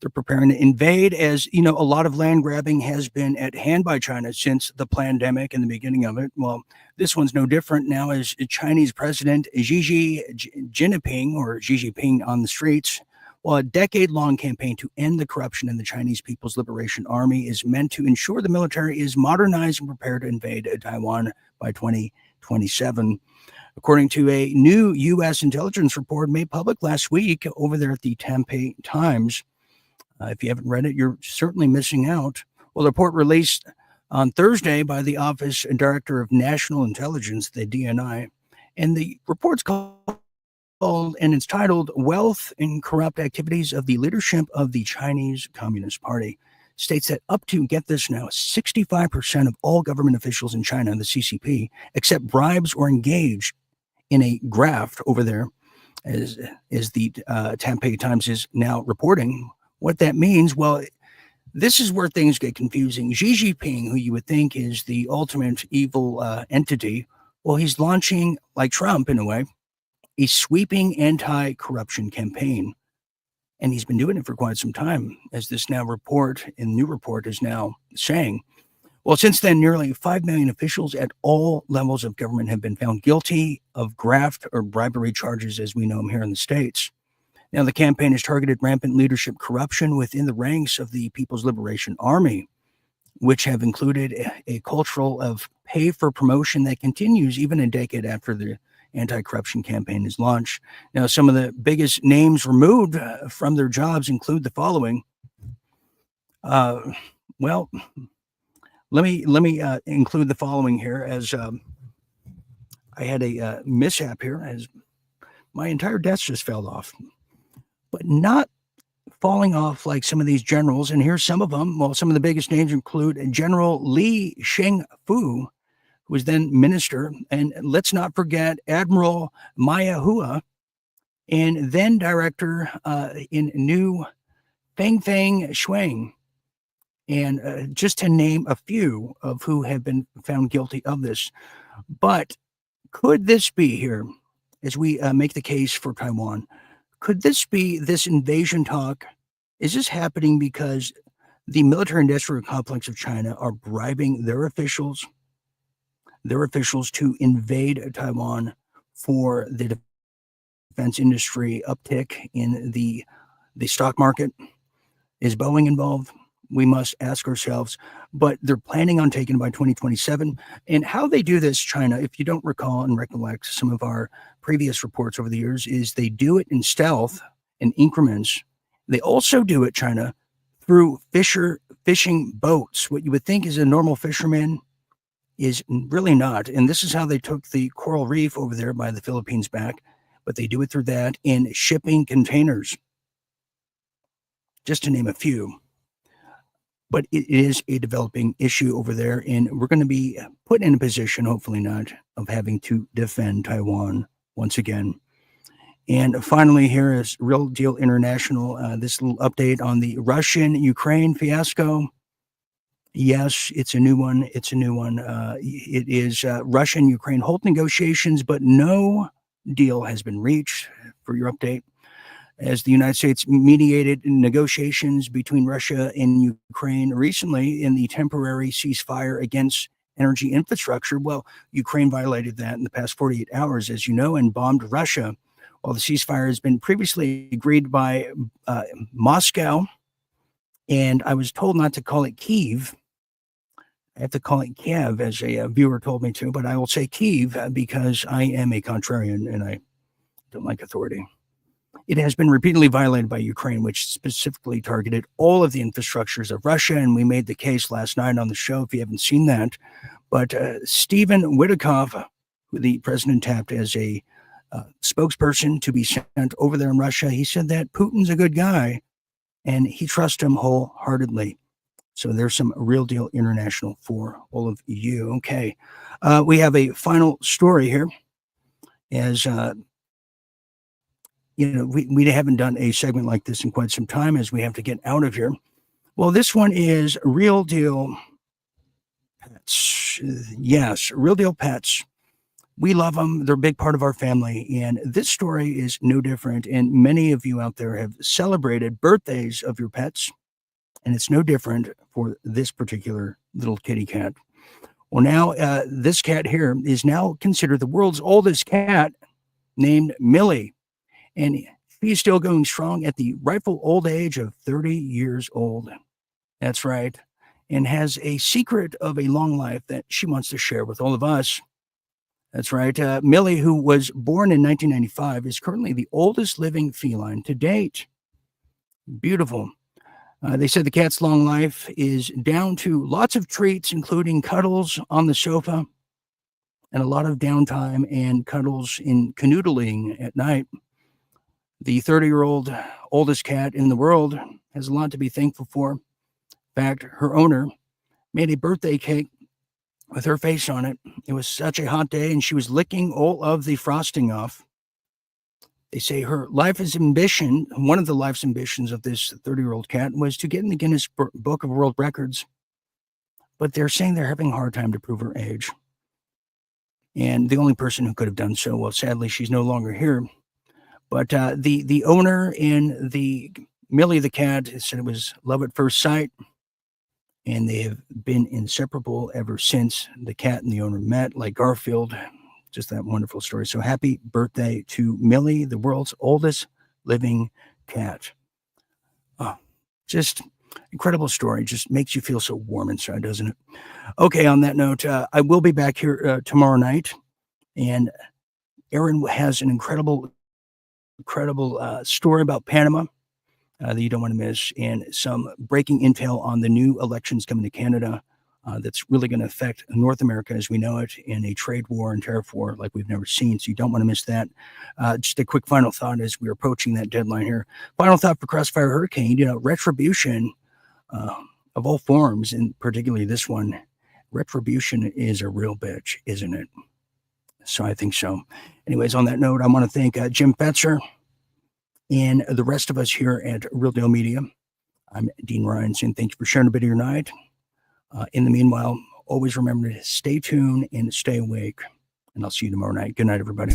They're preparing to invade, as you know, a lot of land grabbing has been at hand by China since the pandemic and the beginning of it. Well, this one's no different now, as Chinese President Xi Jinping on the streets. Well, a decade-long campaign to end the corruption in the Chinese People's Liberation Army is meant to ensure the military is modernized and prepared to invade Taiwan by 2027. According to a new U.S. intelligence report made public last week over there at the Taipei Times. If you haven't read it, you're certainly missing out. Well, the report released on Thursday by the Office Director of National Intelligence, the DNI, and the report's called, and it's titled Wealth and Corrupt Activities of the Leadership of the Chinese Communist Party, states that up to, get this now, 65% of all government officials in China, the CCP, accept bribes or engage in a graft over there, as the Taipei Times is now reporting. What that means, well, this is where things get confusing. Xi Jinping, who you would think is the ultimate evil entity, well, he's launching, like Trump in a way, a sweeping anti-corruption campaign. And he's been doing it for quite some time, as this new report is now saying. Well, since then, nearly 5 million officials at all levels of government have been found guilty of graft or bribery charges, as we know them here in the States. Now, the campaign has targeted rampant leadership corruption within the ranks of the People's Liberation Army, which have included a cultural of pay for promotion that continues even a decade after the anti-corruption campaign is launched. Now, some of the biggest names removed from their jobs include the following. Well, let me include the following here, as I had a mishap here, as my entire desk just fell off. But not falling off like some of these generals, and here's some of them. Well, some of the biggest names include General Li Shengfu, who was then minister, and let's not forget Admiral Maya Hua, and then director in New Feng Shuang, and just to name a few of who have been found guilty of this. But could this be here, as we make the case for Taiwan, could this be this invasion talk? Is this happening because the military industrial complex of China are bribing their officials to invade Taiwan for the defense industry uptick in the stock market? Is Boeing involved? We must ask ourselves, but they're planning on taking it by 2027. And how they do this, China, if you don't recall and recollect some of our previous reports over the years, is they do it in stealth, in increments. They also do it, China, through fishing boats. What you would think is a normal fisherman is really not. And this is how they took the coral reef over there by the Philippines back, but they do it through that in shipping containers, just to name a few. But it is a developing issue over there, and we're going to be put in a position, hopefully not, of having to defend Taiwan once again. And finally, here is Real Deal International, this little update on the Russian-Ukraine fiasco. Yes, it's a new one. It's a new one. It is Russian-Ukraine hold negotiations, but no deal has been reached, for your update, as the United States mediated negotiations between Russia and Ukraine recently in the temporary ceasefire against energy infrastructure. Well, Ukraine violated that in the past 48 hours, as you know, and bombed Russia. While the ceasefire has been previously agreed by Moscow, and I was told not to call it Kyiv. I have to call it Kiev, as a viewer told me to, but I will say Kyiv because I am a contrarian and I don't like authority. It has been repeatedly violated by Ukraine, which specifically targeted all of the infrastructures of Russia, and we made the case last night on the show if you haven't seen that. But Stephen Witikoff, who the president tapped as a spokesperson to be sent over there in Russia, he said that Putin's a good guy, and he trusts him wholeheartedly. So there's some Real Deal International for all of you. Okay, we have a final story here, as we haven't done a segment like this in quite some time, as we have to get out of here. Well, this one is Real Deal Pets. Yes, Real Deal Pets. We love them. They're a big part of our family. And this story is no different. And many of you out there have celebrated birthdays of your pets. And it's no different for this particular little kitty cat. Well, now this cat here is now considered the world's oldest cat, named Millie. And he's still going strong at the rightful old age of 30 years old. That's right. And has a secret of a long life that she wants to share with all of us. That's right. Millie, who was born in 1995, is currently the oldest living feline to date. Beautiful. They said the cat's long life is down to lots of treats, including cuddles on the sofa and a lot of downtime and cuddles in canoodling at night. The 30-year-old oldest cat in the world has a lot to be thankful for. In fact, her owner made a birthday cake with her face on it. It was such a hot day, and she was licking all of the frosting off. They say her life's ambition, one of the life's ambitions of this 30-year-old cat, was to get in the Guinness Book of World Records. But they're saying they're having a hard time to prove her age. And the only person who could have done so, well, sadly, she's no longer here. But the owner and the Millie the cat said it was love at first sight. And they have been inseparable ever since the cat and the owner met, like Garfield. Just that wonderful story. So happy birthday to Millie, the world's oldest living cat. Oh, just incredible story. Just makes you feel so warm inside, doesn't it? Okay, on that note, I will be back here tomorrow night. And Aaron has an incredible story about Panama that you don't want to miss, and some breaking intel on the new elections coming to Canada that's really going to affect North America as we know it in a trade war and tariff war like we've never seen. So you don't want to miss that. Just a quick final thought as we're approaching that deadline here. Final thought for Crossfire Hurricane, retribution of all forms, and particularly this one, retribution is a real bitch, isn't it? So I think so. Anyways, on that note, I want to thank Jim Fetzer and the rest of us here at Real Deal Media. I'm Dean Ryan saying thank you for sharing a bit of your night. In the meanwhile, always remember to stay tuned and stay awake. And I'll see you tomorrow night. Good night, everybody.